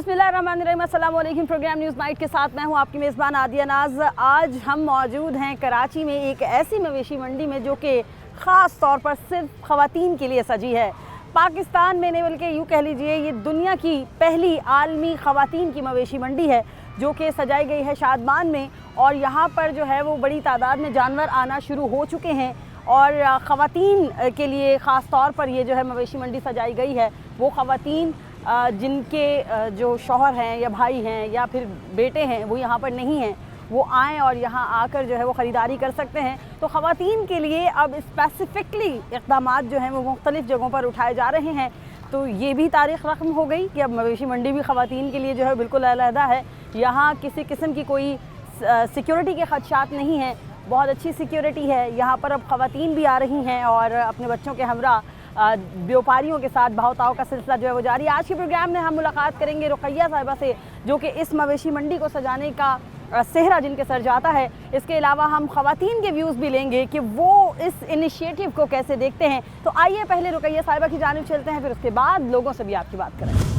बिस्मिल्लाहिर्रहमानिर्रहीम, अस्सलाम वालेकुम। प्रोग्राम न्यूज़ नाइट के साथ मैं हूं आपकी मेज़बान आदिया नाज। आज हम मौजूद हैं कराची में एक ऐसी मवेशी मंडी में जो कि ख़ास तौर पर सिर्फ ख़वातीन के लिए सजी है। पाकिस्तान में नहीं बल्कि यूँ कह लीजिए ये दुनिया की पहली आलमी ख़वातीन की मवेशी मंडी है जो कि सजाई गई है शादमान में। और यहाँ पर जो है वो बड़ी तादाद में जानवर आना शुरू हो चुके हैं और ख़वातीन के लिए ख़ास तौर पर ये जो है मवेशी मंडी सजाई गई है। वो ख़वातीन जिनके जो शौहर हैं या भाई हैं या फिर बेटे हैं वो यहाँ पर नहीं हैं, वो आएँ और यहाँ आकर जो है वो ख़रीदारी कर सकते हैं। तो ख़वातीन के लिए अब स्पेसिफ़िकली इक़दामात जो हैं वो मुख्तलिफ़ जगहों पर उठाए जा रहे हैं। तो ये भी तारीख़ रक़म हो गई कि अब मवेशी मंडी भी ख़वातीन के लिए जो है बिल्कुल अलहदा है। यहाँ किसी किस्म की कोई सिक्योरिटी के ख़दशात नहीं हैं, बहुत अच्छी सिक्योरिटी है। यहाँ पर अब ख़वातीन भी आ रही हैं और अपने बच्चों के हमरा व्यापारियों के साथ भाव-ताव का सिलसिला जो है वो जारी है। आज के प्रोग्राम में हम मुलाकात करेंगे रुकैया साहिबा से जो कि इस मवेशी मंडी को सजाने का सेहरा जिनके सर जाता है। इसके अलावा हम ख़वातीन के व्यूज़ भी लेंगे कि वो इस इनिशिएटिव को कैसे देखते हैं। तो आइए पहले रुकैया साहिबा की जानिब चलते हैं, फिर उसके बाद लोगों से भी आपकी बात करेंगे।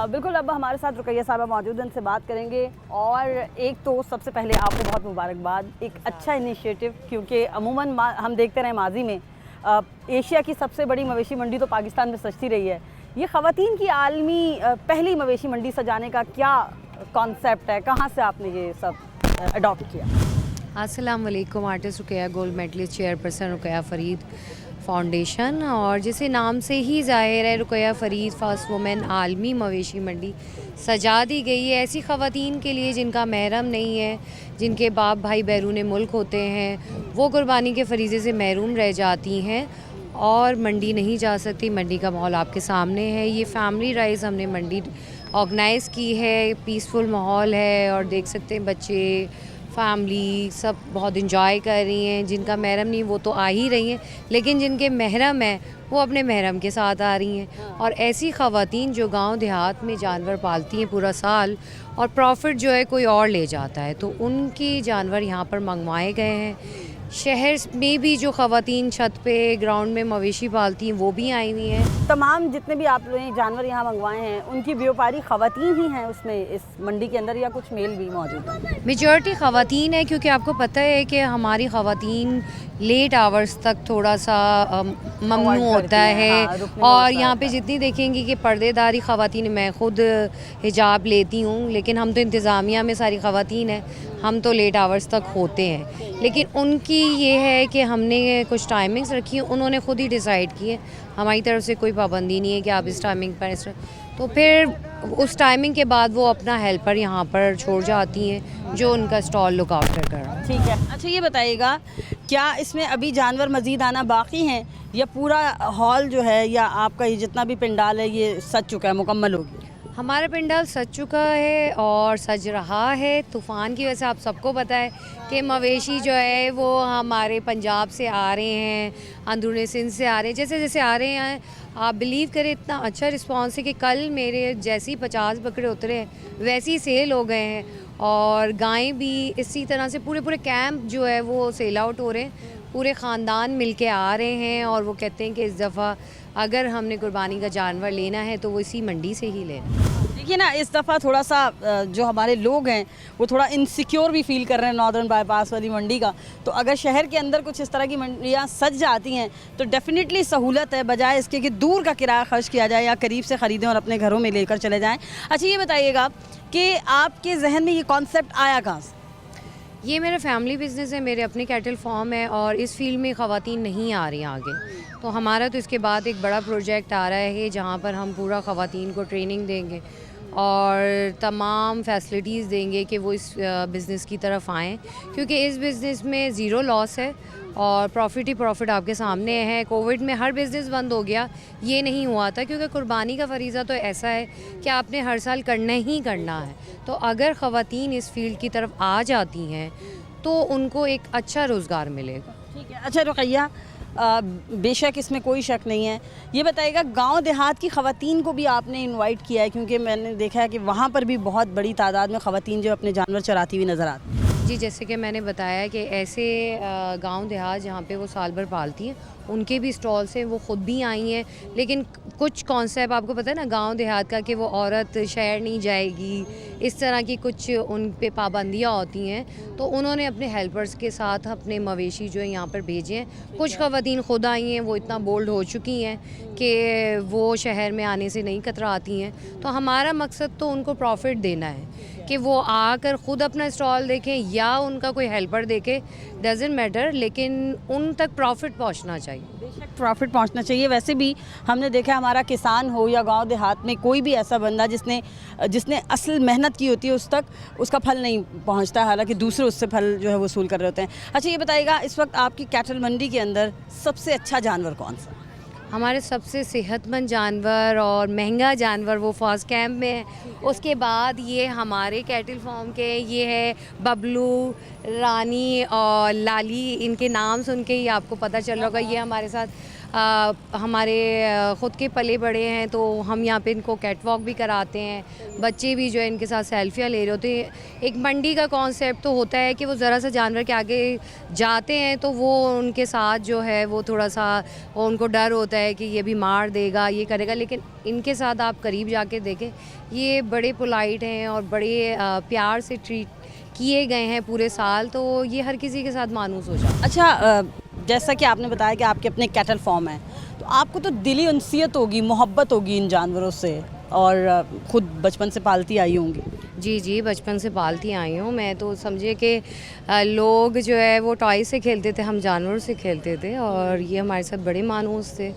बिल्कुल, अब हमारे साथ रुकैया साहिबा मौजूद हैं, उनसे बात करेंगे। और एक तो सबसे पहले आपको बहुत मुबारकबाद, एक अच्छा इनिशिएटिव, क्योंकि अमूमन हम देखते रहे माजी में एशिया की सबसे बड़ी मवेशी मंडी तो पाकिस्तान में सजती रही है। ये ख़वातीन की आलमी पहली मवेशी मंडी सजाने का क्या कॉन्सेप्ट है, कहाँ से आपने ये सब अडॉप्ट किया? अस्सलाम वालेकुम। Artist Rukaiya, gold medallist, chairperson Rukaiya Farid foundation. और जैसे नाम से ही ज़ाहिर है, रुकैया फ़रीद फर्स्ट वुमेन आलमी मवेशी मंडी सजा दी गई है ऐसी ख़वातीन के लिए जिनका महरम नहीं है, जिनके बाप भाई बैरून मुल्क होते हैं, वो कुर्बानी के फरीज़े से महरूम रह जाती हैं और मंडी नहीं जा सकती। मंडी का माहौल आपके सामने है। ये फैमिली राइज़ हमने मंडी ऑर्गेनाइज़ की है, पीसफुल माहौल है और देख सकते हैं बच्चे फैमिली सब बहुत इंजॉय कर रही हैं। जिनका महरम नहीं वो तो आ ही रही हैं, लेकिन जिनके महरम हैं वो अपने महरम के साथ आ रही हैं। और ऐसी ख़वातीन जो गांव देहात में जानवर पालती हैं पूरा साल और प्रॉफिट जो है कोई और ले जाता है, तो उनकी जानवर यहाँ पर मंगवाए गए हैं। शहर में भी जो ख़वातीन छत पे ग्राउंड में मवेशी पालती हैं वो भी आई हुई हैं। तमाम जितने भी आप लोगों ने जानवर यहाँ मंगवाए हैं उनकी व्यापारी ख़वातीन ही हैं उसमें, इस मंडी के अंदर, या कुछ मेल भी मौजूद है? मेजॉरिटी ख़वातीन है, क्योंकि आपको पता है कि हमारी ख़वातीन लेट आवर्स तक थोड़ा सा ममनू होता है। हाँ, और यहाँ पे जितनी देखेंगी कि पर्देदारी ख़वातीन, मैं ख़ुद हिजाब लेती हूँ, लेकिन हम तो इंतज़ामिया में सारी ख़वातीन हैं, हम तो लेट आवर्स तक होते हैं। लेकिन उनकी ये है कि हमने कुछ टाइमिंग्स रखी हैं, उन्होंने ख़ुद ही डिसाइड किए, हमारी तरफ से कोई पाबंदी नहीं है कि आप इस टाइमिंग पर तो फिर उस टाइमिंग के बाद वो अपना हेल्पर यहाँ पर छोड़ जाती हैं जो उनका स्टॉल लुक आफ्टर कर रहा है। ठीक है। अच्छा, ये बताइएगा, क्या इसमें अभी जानवर मज़ीद आना बाकी हैं या पूरा हॉल जो है या आपका ये जितना भी पंडाल है ये सज चुका है, मुकम्मल हो गया? हमारा पंडाल सज चुका है और सज रहा है। तूफ़ान की वजह से आप सबको पता है कि मवेशी जो है वो हमारे पंजाब से आ रहे हैं, अंदरूनी सिंध से आ रहे हैं। जैसे जैसे आ रहे हैं आप बिलीव करें, इतना अच्छा रिस्पांस है कि कल मेरे जैसी 50 बकरे उतरे हैं वैसे ही सेल हो गए हैं। और गायें भी इसी तरह से पूरे कैंप जो है वो सेल आउट हो रहे हैं, पूरे ख़ानदान मिल के आ रहे हैं। और वो कहते हैं कि इस दफ़ा अगर हमने कुर्बानी का जानवर लेना है तो वो इसी मंडी से ही लेना। देखिए ना, इस दफ़ा थोड़ा सा जो हमारे लोग हैं वो थोड़ा इनसिक्योर भी फील कर रहे हैं नॉर्दर्न बाईपास वाली मंडी का। तो अगर शहर के अंदर कुछ इस तरह की मंडियाँ सज जाती हैं तो डेफिनेटली सहूलत है, बजाय इसके कि दूर का किराया खर्च किया जाए या करीब से ख़रीदें और अपने घरों में लेकर चले जाएँ। अच्छा, ये बताइएगा कि आपके जहन में ये कॉन्सेप्ट आया कहाँ से? ये मेरा फैमिली बिज़नेस है, मेरे अपने कैटल फार्म है और इस फील्ड में ख़वातीन नहीं आ रही आगे। तो हमारा तो इसके बाद एक बड़ा प्रोजेक्ट आ रहा है जहाँ पर हम पूरा ख़वातीन को ट्रेनिंग देंगे और तमाम फैसिलिटीज़ देंगे कि वो इस बिज़नेस की तरफ आएँ, क्योंकि इस बिज़नेस में ज़ीरो लॉस है और प्रॉफिट ही प्रॉफिट आपके सामने है। कोविड में हर बिज़नेस बंद हो गया, ये नहीं हुआ था, क्योंकि कुर्बानी का फरीज़ा तो ऐसा है कि आपने हर साल करना ही करना है। तो अगर ख़वातीन इस फील्ड की तरफ आ जाती हैं तो उनको एक अच्छा रोज़गार मिलेगा। ठीक है। अच्छा रुकैया, बेशक इसमें कोई शक नहीं है, ये बताइएगा गांव देहात की ख़वातीन को भी आपने इनवाइट किया है? क्योंकि मैंने देखा है कि वहाँ पर भी बहुत बड़ी तादाद में ख़वातीन जो अपने जानवर चराती हुई नज़र आती हैं। जी, जैसे कि मैंने बताया कि ऐसे गांव देहात जहाँ पे वो साल भर पालती हैं, उनके भी स्टॉल्स हैं, वो ख़ुद भी आई हैं। लेकिन कुछ कॉन्सेप्ट आपको पता है ना गांव देहात का, कि वो औरत शहर नहीं जाएगी, इस तरह की कुछ उन पे पाबंदियाँ होती हैं। तो उन्होंने अपने हेल्पर्स के साथ अपने मवेशी जो है यहाँ पर भेजे हैं। कुछ ख़वातीन खुद आई हैं, वो इतना बोल्ड हो चुकी हैं कि वो शहर में आने से नहीं कतराती हैं। तो हमारा मकसद तो उनको प्रॉफिट देना है कि वो आकर ख़ुद अपना स्टॉल देखें या उनका कोई हेल्पर देखे, डजेंट मैटर, लेकिन उन तक प्रॉफिट पहुंचना चाहिए। बेशक प्रॉफिट पहुंचना चाहिए। वैसे भी हमने देखा हमारा किसान हो या गांव देहात में कोई भी ऐसा बंदा जिसने जिसने असल मेहनत की होती है उस तक उसका फल नहीं पहुंचता, हालांकि दूसरे उससे फल जो है वसूल कर रहे होते हैं। अच्छा ये बताइएगा, इस वक्त आपकी कैटल मंडी के अंदर सबसे अच्छा जानवर कौन सा? हमारे सबसे सेहतमंद जानवर और महंगा जानवर वो फर्स्ट कैंप में है। उसके बाद ये हमारे कैटल फार्म के ये है बबलू, रानी और लाली। इनके नाम सुन के ही आपको पता चल रहा होगा। ये हमारे साथ हमारे ख़ुद के पले बड़े हैं, तो हम यहाँ पे इनको कैटवॉक भी कराते हैं। बच्चे भी जो है इनके साथ सेल्फियाँ ले रहे होते हैं। एक मंडी का कॉन्सेप्ट तो होता है कि वो ज़रा सा जानवर के आगे जाते हैं तो वो उनके साथ जो है वो थोड़ा सा उनको डर होता है कि ये भी मार देगा, ये करेगा। लेकिन इनके साथ आप करीब जाके देखें, ये बड़े पोलाइट हैं और बड़े प्यार से ट्रीट किए गए हैं पूरे साल, तो ये हर किसी के साथ मानूस हो जाता है। अच्छा जैसा कि आपने बताया कि आपके अपने कैटल फार्म है, तो आपको तो दिली उनसियत होगी, मोहब्बत होगी इन जानवरों से, और ख़ुद बचपन से पालती आई होंगी। जी जी, बचपन से पालती आई हूँ मैं। तो समझिए कि लोग जो है वो टॉय से खेलते थे, हम जानवरों से खेलते थे, और ये हमारे साथ बड़े मानूस थे।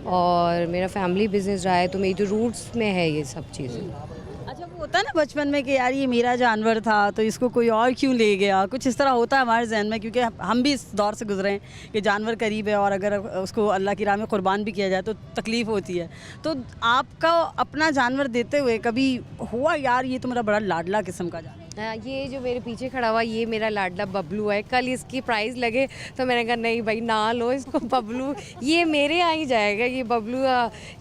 और मेरा फैमिली बिजनेस रहा है, तो मेरी तो रूट्स में है ये सब चीज़ें। अच्छा वो होता है ना बचपन में कि यार ये मेरा जानवर था तो इसको कोई और क्यों ले गया, कुछ इस तरह होता है हमारे जहन में, क्योंकि हम भी इस दौर से गुजरे हैं कि जानवर करीब है और अगर उसको अल्लाह की राह में कुर्बान भी किया जाए तो तकलीफ़ होती है। तो आपका अपना जानवर देते हुए कभी हुआ यार ये तो मेरा बड़ा लाडला किस्म का जानवर? ये जो मेरे पीछे खड़ा हुआ ये मेरा लाडला बबलू है। कल इसकी प्राइस लगे तो मैंने कहा नहीं भाई ना लो इसको, बबलू ये मेरे यहाँ ही जाएगा। ये बबलू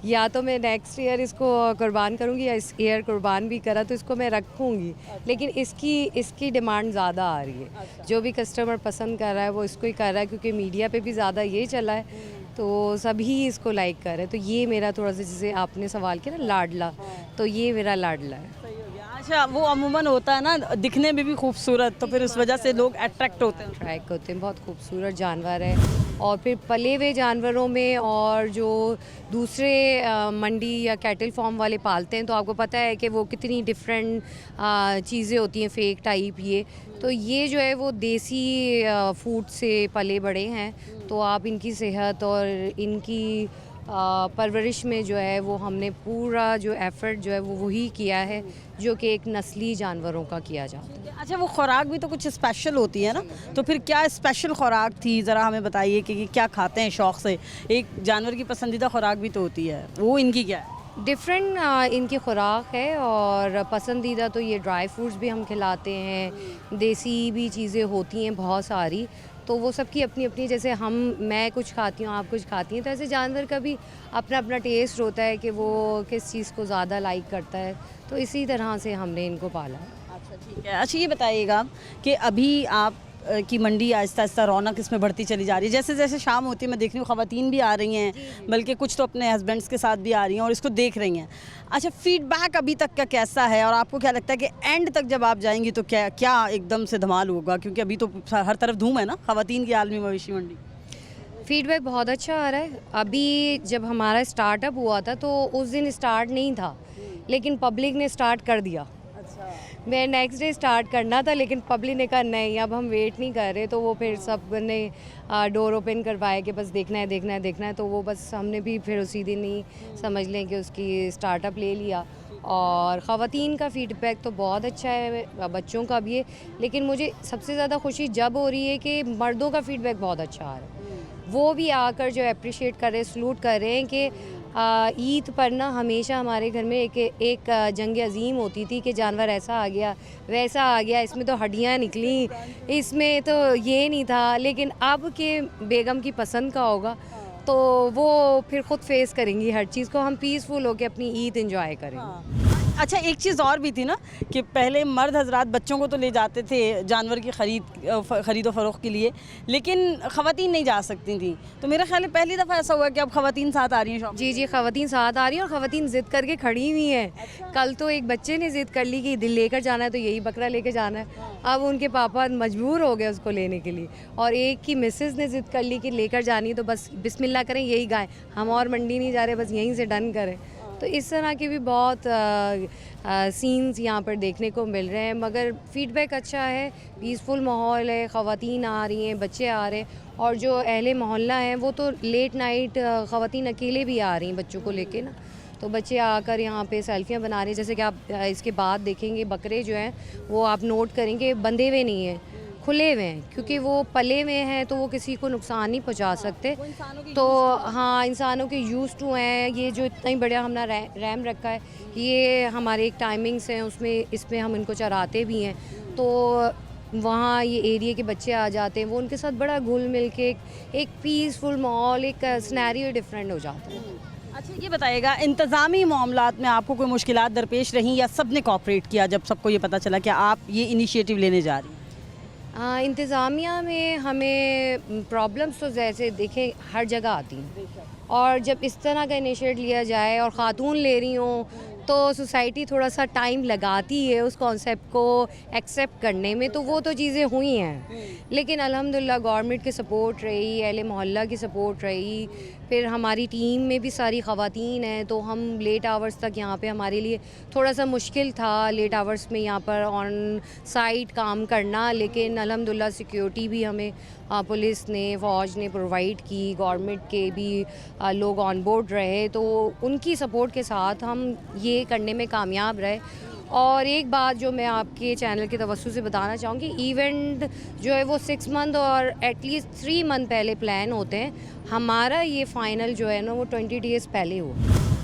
या तो मैं नेक्स्ट ईयर इसको कुर्बान करूँगी या इस ईयर कुर्बान भी करा तो इसको मैं रखूँगी। लेकिन इसकी डिमांड ज़्यादा आ रही है। जो भी कस्टमर पसंद कर रहा है वो इसको ही कर रहा है, क्योंकि मीडिया पे भी ज़्यादा ये चला है, तो सभी इसको लाइक कर रहे हैं। तो ये मेरा थोड़ा सा, जैसे आपने सवाल किया ना लाडला, तो ये मेरा लाडला है। अच्छा वो अमूमन होता है ना दिखने में भी खूबसूरत, तो फिर उस वजह से लोग अट्रैक्ट होते हैं। बहुत खूबसूरत जानवर है। और फिर पले हुए जानवरों में और जो दूसरे मंडी या कैटल फार्म वाले पालते हैं, तो आपको पता है कि वो कितनी डिफरेंट चीज़ें होती हैं, फेक टाइप। ये तो ये जो है वो देसी फूड से पले बड़े हैं, तो आप इनकी सेहत और इनकी परवरिश में जो है वो हमने पूरा जो एफ़र्ट जो है वो वही किया है जो कि एक नस्ली जानवरों का किया जाता है। अच्छा वो खुराक भी तो कुछ स्पेशल होती है ना, तो फिर क्या स्पेशल खुराक थी, ज़रा हमें बताइए कि क्या खाते हैं शौक़ से? एक जानवर की पसंदीदा खुराक भी तो होती है, वो इनकी क्या है? डिफरेंट इनकी खुराक है, और पसंदीदा तो ये ड्राई फ्रूट्स भी हम खिलाते हैं, देसी भी चीज़ें होती हैं बहुत सारी। तो वो सबकी अपनी अपनी, जैसे मैं कुछ खाती हूँ, आप कुछ खाती हैं, तो ऐसे जानवर का भी अपना अपना टेस्ट होता है कि वो किस चीज़ को ज़्यादा लाइक करता है। तो इसी तरह से हमने इनको पाला। अच्छा ठीक है। अच्छा ये बताइएगा कि अभी आप की मंडी आहिस्ता आहिस्ता रौनक इसमें बढ़ती चली जा रही है, जैसे जैसे शाम होती है मैं देख रही हूँ ख़वातीन भी आ रही हैं, बल्कि कुछ तो अपने हस्बैंड्स के साथ भी आ रही हैं और इसको देख रही हैं। अच्छा फीडबैक अभी तक का कैसा है, और आपको क्या लगता है कि एंड तक जब आप जाएंगी तो क्या क्या एकदम से धमाल होगा, क्योंकि अभी तो हर तरफ धूम है ना ख़वातीन की आलमी मवेशी मंडी? फीडबैक बहुत अच्छा आ रहा है। अभी जब हमारा स्टार्टअप हुआ था तो उस दिन स्टार्ट नहीं था, लेकिन पब्लिक ने स्टार्ट कर दिया। मैं नेक्स्ट डे स्टार्ट करना था, लेकिन पब्लिक ने कहा नहीं अब हम वेट नहीं कर रहे, तो वो फिर सब ने डोर ओपन करवाया कि बस देखना है देखना है देखना है। तो वो बस हमने भी फिर उसी दिन ही समझ लें कि उसकी स्टार्टअप ले लिया। और ख़वातीन का फ़ीडबैक तो बहुत अच्छा है, बच्चों का भी है, लेकिन मुझे सबसे ज़्यादा खुशी जब हो रही है कि मर्दों का फ़ीडबैक बहुत अच्छा आ रहा है। वो भी आकर जो अप्रिशिएट कर रहे हैं, सलूट कर रहे हैं कि ईद पर ना हमेशा हमारे घर में एक जंग अजीम होती थी कि जानवर ऐसा आ गया वैसा आ गया, इसमें तो हड्डियाँ निकली, इसमें तो ये नहीं था। लेकिन अब के बेगम की पसंद का होगा तो वो फिर ख़ुद फेस करेंगी हर चीज़ को, हम पीसफुल होकर अपनी ईद एंजॉय करेंगे। अच्छा, एक चीज़ और भी थी ना कि पहले मर्द हजरात बच्चों को तो ले जाते थे जानवर की खरीदो फरोख्त के लिए, लेकिन ख़वातीन नहीं जा सकती थी। तो मेरा ख्याल है पहली दफ़ा ऐसा हुआ कि अब ख़वातीन साथ आ रही हैं शॉप। जी जी, ख़वातीन साथ आ रही हैं और ख़वातीन ज़िद करके खड़ी हुई हैं। अच्छा। कल तो एक बच्चे ने ज़िद कर ली कि दिल लेकर जाना है तो यही बकरा लेकर जाना है। अब उनके पापा मजबूर हो गए उसको लेने के लिए, और एक की मिसेस ने ज़िद कर ली कि लेकर जानी है तो बस बिस्मिल्लाह करें, यही गाएं, हम और मंडी नहीं जा रहे, बस यहीं से डन करें। तो इस तरह के भी बहुत सीन्स यहाँ पर देखने को मिल रहे हैं, मगर फीडबैक अच्छा है, पीसफुल माहौल है, ख़वातीन आ रही हैं, बच्चे आ रहे हैं, और जो अहले मोहल्ला हैं वो तो लेट नाइट ख़वातीन अकेले भी आ रही हैं बच्चों को लेके ना, तो बच्चे आकर यहाँ पे सेल्फियाँ बना रहे हैं। जैसे कि आप इसके बाद देखेंगे बकरे जो हैं वो आप नोट करेंगे बंधे हुए नहीं हैं, खुले हुए हैं, क्योंकि वो पले हुए हैं तो वो किसी को नुकसान नहीं पहुंचा सकते। तो हाँ, इंसानों के यूज़ टू हैं। ये जो इतना ही बढ़िया हमने रैम रखा है, ये हमारे एक टाइमिंग्स हैं, इसमें हम इनको चराते भी हैं, तो वहाँ ये एरिया के बच्चे आ जाते हैं, वो उनके साथ बड़ा घुल मिल के एक पीसफुल माहौल, एक सिनेरियो डिफरेंट हो जाता है। अच्छा, ये बताइएगा इंतज़ामी मामलात में आपको कोई मुश्किलात दरपेश रहीं या सब ने कोऑपरेट किया जब सबको ये पता चला कि आप ये इनिशिएटिव लेने जा रही हैं? इंतज़ामिया में हमें प्रॉब्लम्स तो जैसे देखें हर जगह आती हैं, और जब इस तरह का इनिशिएट लिया जाए और ख़ातून ले रही हों तो सोसाइटी थोड़ा सा टाइम लगाती है उस कॉन्सेप्ट को एक्सेप्ट करने में, तो वो तो चीज़ें हुई हैं। लेकिन अल्हम्दुलिल्लाह गवर्नमेंट की सपोर्ट रही, अहले मोहल्ला की सपोर्ट रही, फिर हमारी टीम में भी सारी ख़वातीन हैं, तो हम लेट आवर्स तक यहाँ पे हमारे लिए थोड़ा सा मुश्किल था लेट आवर्स में यहाँ पर ऑन साइट काम करना, लेकिन अल्हम्दुलिल्लाह सिक्योरिटी भी हमें पुलिस ने, फ़ौज ने प्रोवाइड की, गवर्नमेंट के भी लोग ऑन बोर्ड रहे, तो उनकी सपोर्ट के साथ हम ये करने में कामयाब रहे। और एक बात जो मैं आपके चैनल के तवज्जो से बताना चाहूँगी, इवेंट जो है वो 6 मंथ और एटलीस्ट 3 मंथ पहले प्लान होते हैं। हमारा ये फ़ाइनल जो है ना वो 20 डेज़ पहले हुआ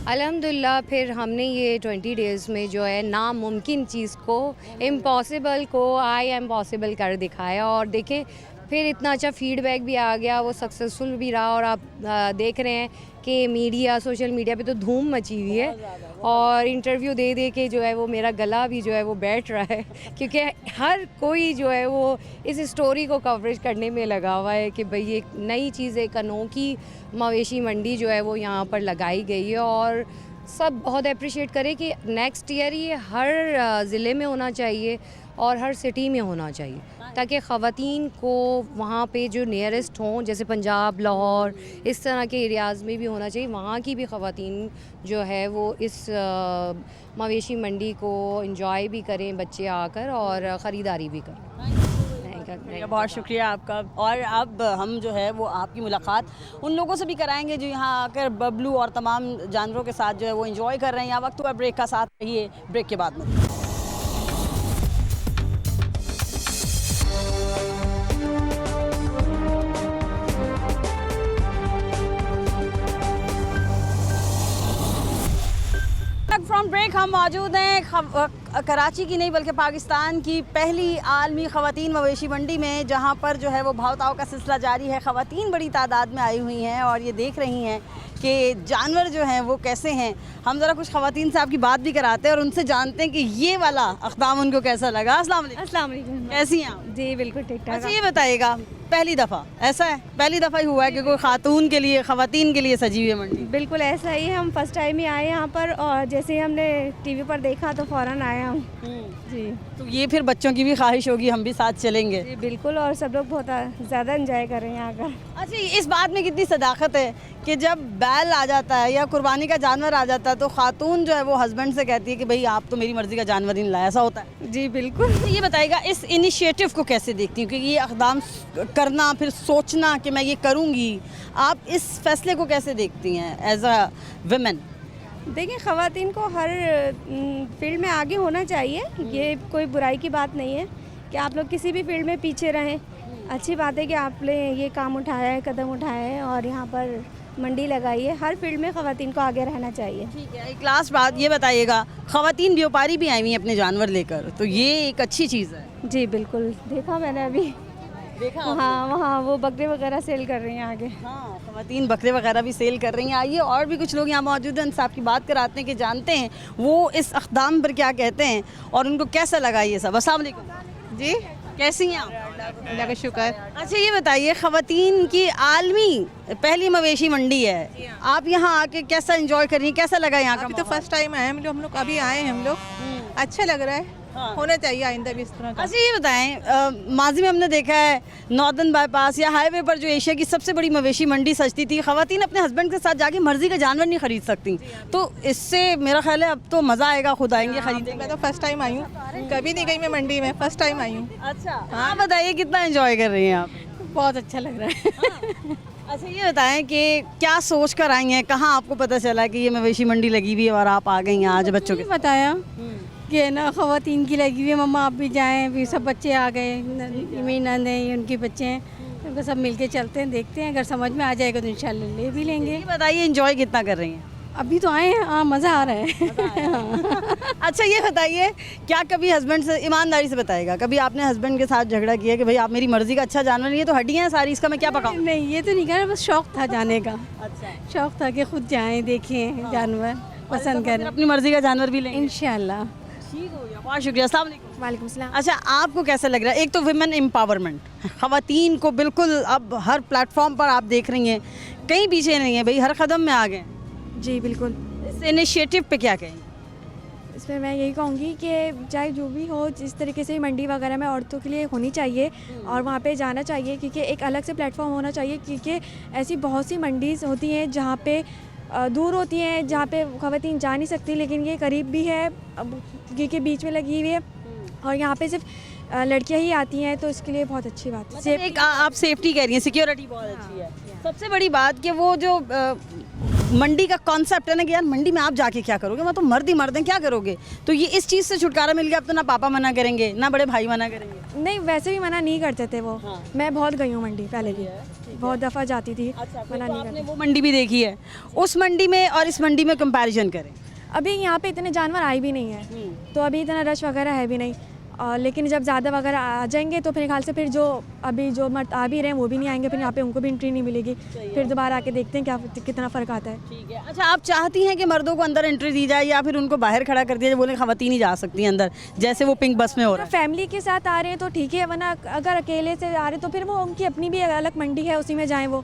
अल्हम्दुलिल्लाह। फिर हमने ये 20 डेज़ में जो है नामुमकिन चीज़ को, इम्पॉसिबल को आई एम पॉसिबल कर दिखाया, और देखें फिर इतना अच्छा फीडबैक भी आ गया, वो सक्सेसफुल भी रहा, और आप देख रहे हैं कि मीडिया, सोशल मीडिया पे तो धूम मची हुई है, और इंटरव्यू दे दे के जो है वो मेरा गला भी जो है वो बैठ रहा है, क्योंकि हर कोई जो है वो इस स्टोरी को कवरेज करने में लगा हुआ है कि भाई एक नई चीज़, एक अनोखी मवेशी मंडी जो है वो यहाँ पर लगाई गई है, और सब बहुत अप्रिशिएट करें कि नेक्स्ट ईयर ये हर ज़िले में होना चाहिए और हर सिटी में होना चाहिए, ताकि ख़वातीन को वहाँ पे जो नियरेस्ट हों, जैसे पंजाब, लाहौर, इस तरह के एरियाज़ में भी होना चाहिए, वहाँ की भी ख़वातीन जो है वो इस मवेशी मंडी को इंजॉय भी करें, बच्चे आकर, और ख़रीदारी भी करें। बहुत शुक्रिया आपका। और अब हम जो है वो आपकी मुलाकात उन लोगों से भी कराएंगे जो यहाँ आकर बबलू और तमाम जानवरों के साथ जो है वो एंजॉय कर रहे हैं। यहाँ वक्त हुआ ब्रेक का, साथ रहिए ब्रेक के बाद में। फ्रॉम ब्रेक हम मौजूद हैं कराची की नहीं बल्कि पाकिस्तान की पहली आलमी ख़वातीन मवेशी मंडी में, जहां पर जो है वो भाव ताव का सिलसिला जारी है। ख़वातीन बड़ी तादाद में आई हुई हैं और ये देख रही हैं कि जानवर जो हैं वो कैसे हैं। हम ज़रा कुछ ख़वातीन से आपकी बात भी कराते हैं और उनसे जानते हैं कि ये वाला अक़दाम उनको कैसा लगा। अस्सलाम वालेकुम, कैसी हैं आप? जी बिल्कुल ठीक ठाक। अच्छा, ये बताइएगा पहली दफ़ा ऐसा है, पहली दफ़ा ही हुआ है कि कोई ख़ातून के लिए, ख़वातीन के लिए सजी हुई है मंडी? बिल्कुल ऐसा ही है, हम फर्स्ट टाइम ही आए यहाँ पर, और जैसे ही हमने टीवी पर देखा तो फ़ौरन आए हम। जी, तो ये फिर बच्चों की भी ख्वाहिश होगी हम भी साथ चलेंगे। जी बिल्कुल, और सब लोग बहुत ज़्यादा एंजॉय कर रहे हैं यहाँ का। अच्छा, इस बात में कितनी सदाकत है कि जब बैल आ जाता है या कुर्बानी का जानवर आ जाता है तो खातून जो है वो हस्बैंड से कहती है कि भाई आप तो मेरी मर्ज़ी का जानवर ही नहीं लाया, ऐसा होता है? जी बिल्कुल। तो ये बताइएगा इस इनिशिएटिव को कैसे देखती हूँ, क्योंकि ये इक़दाम करना, फिर सोचना कि मैं ये करूँगी, आप इस फैसले को कैसे देखती हैं एज अ वुमेन? देखिए, ख़वातीन को हर फील्ड में आगे होना चाहिए, ये कोई बुराई की बात नहीं है कि आप लोग किसी भी फील्ड में पीछे रहें। अच्छी बात है कि आपने ये काम उठाया है, कदम उठाया है और यहाँ पर मंडी लगाई है। हर फील्ड में ख़वातीन को आगे रहना चाहिए। ठीक है, एक लास्ट बात ये बताइएगा, ख़वातीन व्यापारी भी आई हुई हैं अपने जानवर लेकर, तो ये एक अच्छी चीज़ है। जी बिल्कुल, देखा मैंने अभी। देखा आपने? हाँ वहाँ वो बकरे वगैरह सेल कर रही हैं आगे। हाँ, ख़वातीन बकरे वगैरह भी सेल कर रही हैं। आइए और भी कुछ लोग यहाँ मौजूद हैं, उनसे आपकी बात कराते हैं कि जानते हैं वो इस अक़दाम पर क्या कहते हैं और उनको कैसा लगा ये सब। अस्सलाम वालेकुम जी, कैसी हैं आप? अल्लाह का शुक्र। अच्छा ये बताइए, ख़वातीन की आलमी पहली मवेशी मंडी है, आप यहाँ आके कैसा एंजॉय कर रही हैं, कैसा लगा यहाँ का अभी तो माहौल? फर्स्ट टाइम आए हम लोग अभी आए हैं हम लोग। अच्छा लग रहा है, हाँ। होना चाहिए आइंदा भी इस तरह का। अच्छा ये बताएं, माजी में हमने देखा है नॉर्दर्न बाईपास या हाईवे पर जो एशिया की सबसे बड़ी मवेशी मंडी सजती थी, ख़वातीन अपने हस्बैंड के साथ जाके मर्जी का जानवर नहीं खरीद सकती, तो इससे मेरा ख्याल है अब तो मज़ा आएगा, खुद आएंगे खरीदेंगे। मैं तो फर्स्ट टाइम आई हूँ, कभी नहीं गई मैं मंडी में, फर्स्ट टाइम आई हूँ। अच्छा हाँ, बताइए कितना एंजॉय कर रही हैं आप? बहुत अच्छा लग रहा है। अच्छा ये बताएं कि क्या सोच कर आई हैं, कहाँ आपको पता चला कि ये मवेशी मंडी लगी हुई है और आप आ गई हैं आज बच्चों के साथ? बताया कि ना ख़वातीन की लगी हुई है, मम्मा आप भी जाएं, फिर सब बच्चे आ गए, मेरी नंद है, उनके बच्चे हैं, उनको सब मिलके चलते हैं, देखते हैं, अगर समझ में आ जाएगा तो इंशाल्लाह ले भी लेंगे। ये बताइए एंजॉय कितना कर रही हैं? अभी तो आए हैं, हाँ मज़ा आ रहा है। अच्छा ये बताइए, क्या कभी हस्बैंड से, ईमानदारी से बताएगा, कभी आपने हस्बैंड के साथ झगड़ा किया कि भाई आप मेरी मर्जी का अच्छा जानवर नहीं है तो हड्डियाँ हैं सारी, इसका मैं क्या पकाऊं? नहीं ये तो नहीं कह रहा, बस शौक था जाने का, अच्छा, शौक था कि खुद जाएं, देखें जानवर, पसंद करें अपनी मर्जी का जानवर भी लेंगे। इंशाल्लाह। ठीक हो गया, बहुत शुक्रिया। अस्सलाम वालेकुम। वालेकुम सलाम। अच्छा आपको कैसा लग रहा है? एक तो वुमेन एम्पावरमेंट, ख़वातीन को बिल्कुल अब हर प्लेटफॉर्म पर आप देख रही हैं, कहीं पीछे नहीं है भाई, हर कदम में आ गए। जी बिल्कुल। इस इनिशिएटिव पे क्या कहेंगे? इसमें मैं यही कहूँगी कि चाहे जो भी हो, जिस तरीके से मंडी वगैरह में औरतों के लिए होनी चाहिए और वहाँ पे जाना चाहिए, क्योंकि एक अलग से प्लेटफॉर्म होना चाहिए, क्योंकि ऐसी बहुत सी मंडीज़ होती हैं जहाँ पे दूर होती हैं, जहाँ पे ख़वातीन जा नहीं सकती, लेकिन ये करीब भी है क्योंकि बीच में लगी हुई है और यहाँ पे सिर्फ लड़कियाँ ही आती हैं, तो इसके लिए बहुत अच्छी बात है। मतलब एक आप सेफ्टी कह रही हैं, सिक्योरिटी बहुत अच्छी है। सबसे बड़ी बात कि वो जो मंडी का कॉन्सेप्ट है ना कि यार मंडी में आप जाके क्या करोगे, वहाँ तो मर्द ही मर्द हैं, क्या करोगे, तो ये इस चीज़ से छुटकारा मिल गया। अब तो ना पापा मना करेंगे ना बड़े भाई मना करेंगे। नहीं वैसे भी मना नहीं करते थे वो। हाँ। मैं बहुत गई हूँ मंडी पहले भी, बहुत दफ़ा जाती थी। अच्छा, मना तो नहीं आपने करते। वो मंडी भी देखी है, उस मंडी में और इस मंडी में कंपैरिजन करें। अभी यहाँ पे इतने जानवर आए भी नहीं है, तो अभी इतना रश वगैरह है भी नहीं, लेकिन जब ज़्यादा वगैरह आ जाएंगे तो फिर ख्याल से फिर जो अभी जो मर्द आ भी रहे हैं वो भी नहीं आएंगे, फिर यहाँ पे उनको भी एंट्री नहीं मिलेगी, फिर दोबारा आके देखते हैं क्या कितना फ़र्क आता है। ठीक है। अच्छा आप चाहती हैं कि मर्दों को अंदर एंट्री दी जाए या फिर उनको बाहर खड़ा कर दिया जाए, बोले ख़वातीन ही जा सकती हैं अंदर, जैसे वो पिंक बस में हो रहा है? फैमिली के साथ आ रहे हैं तो ठीक है, वरना अगर अकेले से आ रहे हैं तो फिर वो उनकी अपनी भी अलग मंडी है, उसी में जाएँ वो,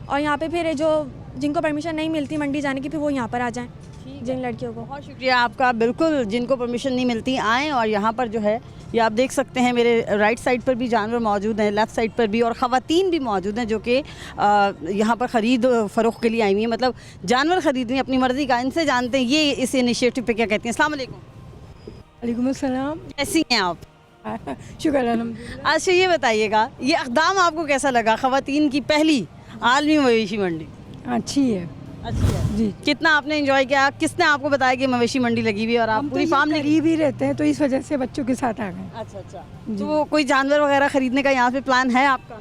और यहाँ पे फिर जो जिनको परमिशन नहीं मिलती मंडी जाने की, फिर वो यहाँ पर आ जाएँ, जिन लड़कियों को। बहुत शुक्रिया आपका। बिल्कुल, जिनको परमिशन नहीं मिलती आएँ, और यहाँ पर जो है ये आप देख सकते हैं मेरे राइट साइड पर भी जानवर मौजूद हैं, लेफ़्ट साइड पर भी, और ख़वातीन भी मौजूद हैं जो कि यहाँ पर ख़रीद फ़रोख्त के लिए आई हुई हैं, मतलब जानवर ख़रीद रही हैं अपनी मर्ज़ी का। इनसे जानते हैं ये इस इनिशिएटिव पे क्या कहती हैं। अस्सलाम वालेकुम। वालेकुम अस्सलाम। कैसी हैं आप? शुक्र अल्हम्दुलिल्लाह। अच्छा ये बताइएगा, ये इक़दाम आपको कैसा लगा? ख़वातीन की पहली आलमी मवेशी मंडी अच्छी है अच्छी है जी। कितना आपने एंजॉय किया? किसने आपको बताया कि मवेशी मंडी लगी हुई है और आप हम तो पूरी ये फार्म नहीं? करीब ही रहते हैं तो इस वजह से बच्चों के साथ आ गए। अच्छा अच्छा, तो कोई जानवर वगैरह खरीदने का यहाँ पे प्लान है आपका?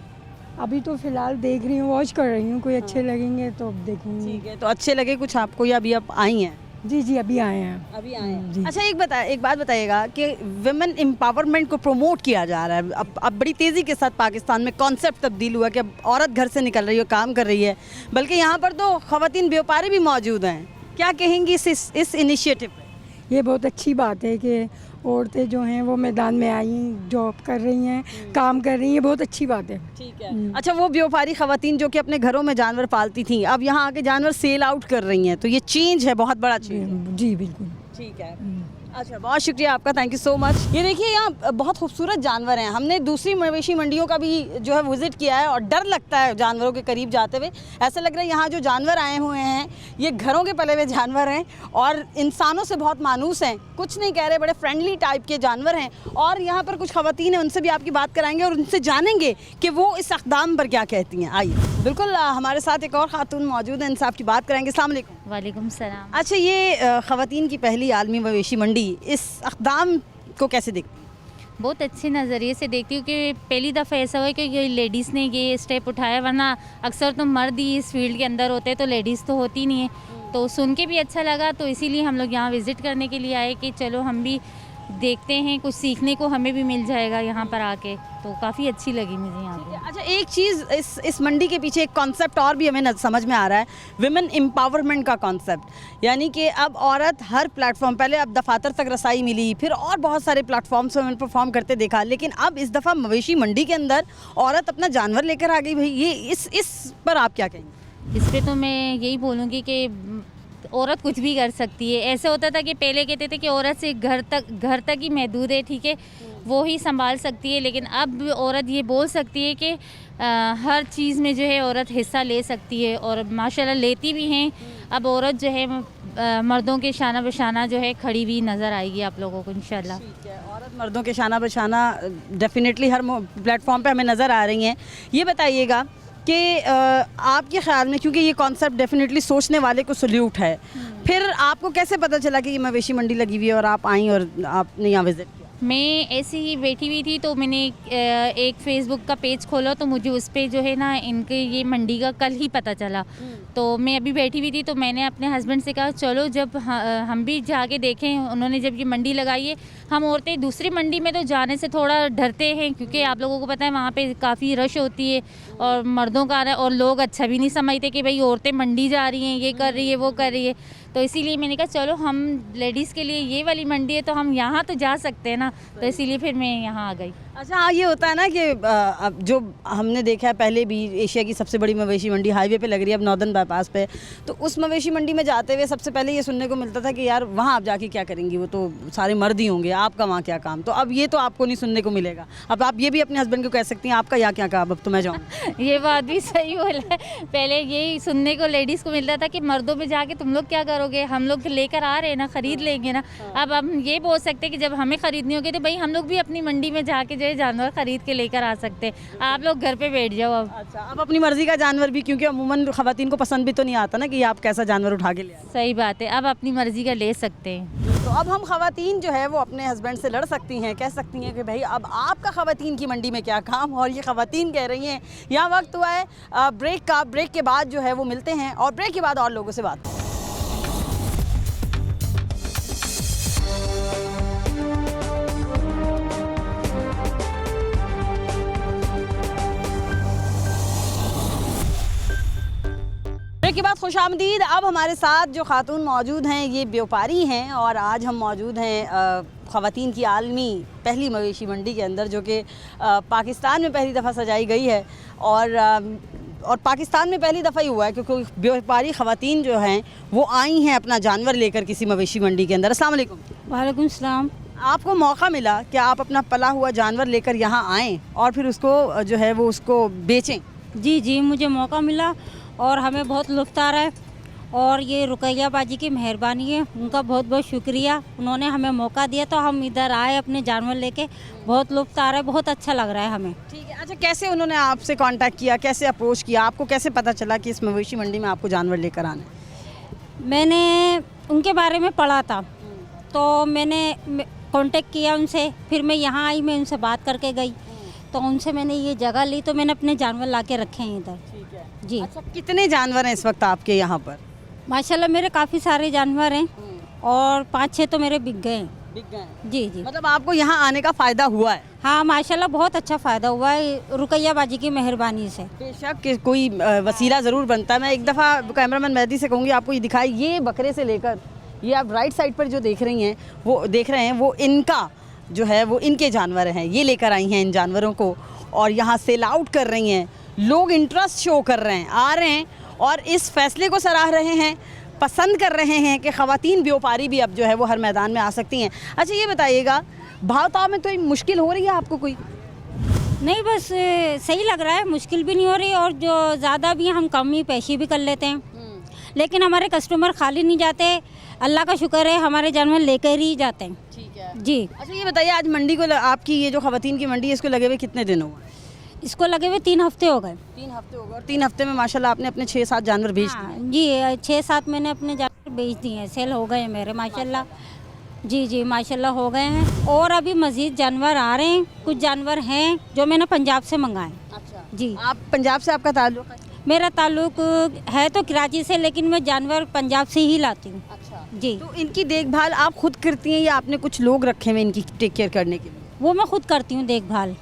अभी तो फिलहाल देख रही हूँ, वॉच कर रही हूँ, कोई अच्छे लगेंगे तो अब देखूंगी। ठीक है, तो अच्छे लगे कुछ आपको या अभी आप आई हैं? जी जी अभी आए हैं। अभी आए हैं। जी। अच्छा एक बात बताइएगा कि वुमेन एम्पावरमेंट को प्रमोट किया जा रहा है, अब बड़ी तेज़ी के साथ पाकिस्तान में कॉन्सेप्ट तब्दील हुआ कि अब औरत घर से निकल रही है, काम कर रही है, बल्कि यहाँ पर तो ख़वातीन व्यापारी भी मौजूद हैं। क्या कहेंगी इस इनिशिएटिव पे? ये बहुत अच्छी बात है कि औरतें जो हैं वो मैदान में आई, जॉब कर रही हैं, काम कर रही हैं, बहुत अच्छी बात है। ठीक है। अच्छा वो व्यापारी ख़वातीन जो कि अपने घरों में जानवर पालती थी, अब यहाँ आके जानवर सेल आउट कर रही हैं, तो ये चेंज है, बहुत बड़ा चेंज है। जी बिल्कुल। ठीक है। अच्छा बहुत शुक्रिया आपका, थैंक यू सो मच। ये देखिए यहाँ बहुत खूबसूरत जानवर हैं। हमने दूसरी मवेशी मंडियों का भी जो है विज़िट किया है और डर लगता है जानवरों के करीब जाते हुए। ऐसा लग रहा है यहाँ जो जानवर आए हुए हैं ये घरों के पले हुए जानवर हैं और इंसानों से बहुत मानूस हैं, कुछ नहीं कह रहे, बड़े फ्रेंडली टाइप के जानवर हैं। और यहाँ पर कुछ ख़वातीन हैं, उनसे भी आपकी बात कराएंगे और उनसे जानेंगे कि वो इस इक़दाम पर क्या कहती हैं। आइए, बिल्कुल हमारे साथ एक और ख़ातून मौजूद हैं, इनसे आपकी बात कराएंगे। अस्सलाम वालेकुम। वालेकुम सलाम। अच्छा ये ख़वातीन की पहली आलमी मवेशी मंडी, इस इक़दाम को कैसे देखती हैं? बहुत अच्छे नज़रिए से देखती हूँ कि पहली दफ़ा ऐसा हुआ कि लेडीज़ ने ये स्टेप उठाया, वरना अक्सर तो मर्द ही इस फील्ड के अंदर होते हैं, तो लेडीज़ तो होती नहीं है। तो सुन के भी अच्छा लगा, तो इसीलिए हम लोग यहाँ विज़िट करने के लिए आए कि चलो हम भी देखते हैं, कुछ सीखने को हमें भी मिल जाएगा यहाँ पर आके, तो काफ़ी अच्छी लगी मुझे यहाँ पे। अच्छा, एक चीज़ इस मंडी के पीछे एक कॉन्सेप्ट और भी हमें समझ में आ रहा है, विमेन एम्पावरमेंट का कॉन्सेप्ट। यानी कि अब औरत हर प्लेटफॉर्म, पहले अब दफातर तक रसाई मिली, फिर और बहुत सारे प्लेटफॉर्म्स में परफॉर्म करते देखा, लेकिन अब इस दफ़ा मवेशी मंडी के अंदर औरत अपना जानवर लेकर आ गई। भाई ये इस पर आप क्या कहेंगे? इस पे तो मैं यही बोलूँगी कि औरत कुछ भी कर सकती है। ऐसे होता था कि पहले कहते थे कि औरत से घर तक ही महदूद है, ठीक है, वो ही संभाल सकती है, लेकिन अब औरत ये बोल सकती है कि हर चीज़ में जो है औरत हिस्सा ले सकती है, और माशाल्लाह लेती भी हैं। अब औरत जो है मर्दों के शाना बशाना जो है खड़ी हुई नज़र आएगी आप लोगों को इंशाल्लाह। ठीक है, औरत मर्दों के शाना बशाना डेफिनेटली हर प्लेटफॉर्म पे हमें नज़र आ रही हैं। ये बताइएगा कि आपके ख़्याल में, क्योंकि ये कॉन्सेप्ट डेफिनेटली सोचने वाले को सल्यूट है, फिर आपको कैसे पता चला कि ये मवेशी मंडी लगी हुई है और आप आई और आपने यहाँ विज़िट किया? मैं ऐसे ही बैठी हुई थी तो मैंने एक फ़ेसबुक का पेज खोला, तो मुझे उस पे जो है ना इनके ये मंडी का कल ही पता चला। तो मैं अभी बैठी हुई थी तो मैंने अपने हस्बैंड से कहा चलो जब हम भी जाके देखें। उन्होंने जब ये मंडी लगाई है, हम औरतें दूसरी मंडी में तो जाने से थोड़ा डरते हैं, क्योंकि आप लोगों को पता है वहाँ पे काफ़ी रश होती है और मर्दों का, और लोग अच्छा भी नहीं समझते कि भाई औरतें मंडी जा रही हैं, ये कर रही है, वो कर रही है। तो इसीलिए मैंने कहा चलो हम लेडीज़ के लिए ये वाली मंडी है तो हम यहाँ तो जा सकते हैं ना, तो इसीलिए फिर मैं यहाँ आ गई। अच्छा, हाँ, ये होता है ना कि अब जो हमने देखा है पहले भी, एशिया की सबसे बड़ी मवेशी मंडी हाईवे पे लग रही है अब नॉर्दर्न बाईपास पे, तो उस मवेशी मंडी में जाते हुए सबसे पहले ये सुनने को मिलता था कि यार वहाँ आप जाके क्या करेंगी, वो तो सारे मर्द ही होंगे, आपका वहाँ क्या काम। तो अब ये तो आपको नहीं सुनने को मिलेगा। अब आप ये भी अपने हस्बैंड को कह सकती हैं आपका यहाँ क्या काम, अब तो मैं जाऊँ। ये बात भी सही बोला है। पहले यही सुनने को लेडीज़ को मिलता था कि मर्दों में जाके तुम लोग क्या करोगे, हम लोग लेकर आ रहे हैं ना, ख़रीद लेंगे ना। अब हम ये बोल सकते हैं कि जब हमें ख़रीदनी होगी तो भाई हम लोग भी अपनी मंडी में जाके जो है जानवर ख़रीद के लेकर आ सकते हैं, आप लोग घर पे बैठ जाओ। अब अच्छा, अब अपनी मर्जी का जानवर भी, क्योंकि अमूमन ख़वातीन को पसंद भी तो नहीं आता ना कि आप कैसा जानवर उठा के ले आए। सही बात है, अब अपनी मर्जी का ले सकते हैं। तो अब हम ख़वातीन जो है वो अपने हस्बैंड से लड़ सकती हैं, कह सकती हैं कि भाई अब आपका ख़वातीन की मंडी में क्या काम, और ये ख़वातीन कह रही हैं। यहाँ वक्त हुआ है ब्रेक का। ब्रेक के बाद जो है वो मिलते हैं और ब्रेक के बाद और लोगों से बात। के बाद खुशामदीद। अब हमारे साथ जो खातून मौजूद हैं ये व्यापारी हैं, और आज हम मौजूद हैं ख़वातीन की आलमी पहली मवेशी मंडी के अंदर, जो कि पाकिस्तान में पहली दफ़ा सजाई गई है। और पाकिस्तान में पहली दफ़ा ही हुआ है क्योंकि व्यापारी ख़वातीन जो हैं वो आई हैं अपना जानवर लेकर किसी मवेशी मंडी के अंदर। अस्सलाम वालेकुम। वालेकुम सलाम। आपको मौका मिला कि आप अपना पला हुआ जानवर लेकर यहाँ आएँ और फिर उसको जो है वो उसको बेचें? जी जी, मुझे मौका मिला और हमें बहुत लुत्फ़ आ रहा है, और ये रुकैया बाजी की मेहरबानी है, उनका बहुत बहुत शुक्रिया। उन्होंने हमें मौका दिया तो हम इधर आए अपने जानवर लेके, बहुत लुत्फ़ आ रहा है, बहुत अच्छा लग रहा है हमें। ठीक है। अच्छा, कैसे उन्होंने आपसे कांटेक्ट किया, कैसे अप्रोच किया, आपको कैसे पता चला कि इस मवेशी मंडी में आपको जानवर लेकर आना है? मैंने उनके बारे में पढ़ा था तो मैंने कांटेक्ट किया उनसे, फिर मैं यहाँ आई, मैं उनसे बात करके गई तो उनसे मैंने ये जगह ली, तो मैंने अपने जानवर ला के रखे हैं इधर। ठीक है जी। अच्छा, कितने जानवर हैं इस वक्त आपके यहाँ पर? माशाल्लाह मेरे काफ़ी सारे जानवर हैं और 5-6 तो मेरे बिक गए हैं। बिक गए? जी जी। मतलब आपको यहाँ आने का फ़ायदा हुआ है? हाँ माशाल्लाह बहुत अच्छा फ़ायदा हुआ है रुकैया बाजी की मेहरबानी से। बेशक कि कोई वसीला ज़रूर बनता है। मैं एक दफ़ा कैमरामैन मेहदी से कहूँगी आपको ये दिखाए, ये बकरे से लेकर ये आप राइट साइड पर जो देख रही हैं, वो देख रहे हैं, वो इनका जो है वो इनके जानवर हैं। ये लेकर आई हैं इन जानवरों को और यहाँ सेल आउट कर रही हैं। लोग इंटरेस्ट शो कर रहे हैं, आ रहे हैं और इस फैसले को सराह रहे हैं, पसंद कर रहे हैं कि ख़वातीन व्यापारी भी अब जो है वो हर मैदान में आ सकती हैं। अच्छा, ये बताइएगा, भाव ताव में तो मुश्किल हो रही है आपको कोई? नहीं, बस सही लग रहा है, मुश्किल भी नहीं हो रही, और जो ज़्यादा भी हम कम ही पेशी भी कर लेते हैं, लेकिन हमारे कस्टमर खाली नहीं जाते। अल्लाह का शुक्र है, हमारे जानवर लेकर ही जाते हैं। ठीक है जी। अच्छा, ये बताइए, आज मंडी को आपकी ये जो ख़वातीन की मंडी है इसको लगे हुए कितने दिन हुए? इसको लगे हुए 3 हफ्ते हो गए। 3 हफ्ते हो गए। और 3 हफ्ते में माशाल्लाह आपने अपने 6-7 जानवर बेच दिए? हाँ, जी 6-7 मैंने अपने जानवर बेच दिए हैं, सेल हो गए हैं मेरे माशाल्लाह। जी जी माशाल्लाह हो गए हैं, और अभी मज़ीद जानवर आ रहे हैं। कुछ जानवर हैं जो मैंने पंजाब से मंगाए। अच्छा जी। आप पंजाब से आपका ताल्लुक़ है? मेरा ताल्लुक है तो कराची से, लेकिन मैं जानवर पंजाब से ही लाती हूँ। अच्छा, जी, तो इनकी देखभाल आप खुद करती हैं या आपने कुछ लोग रखे हुए इनकी टेक केयर करने के लिए? वो मैं खुद करती हूँ देखभाल,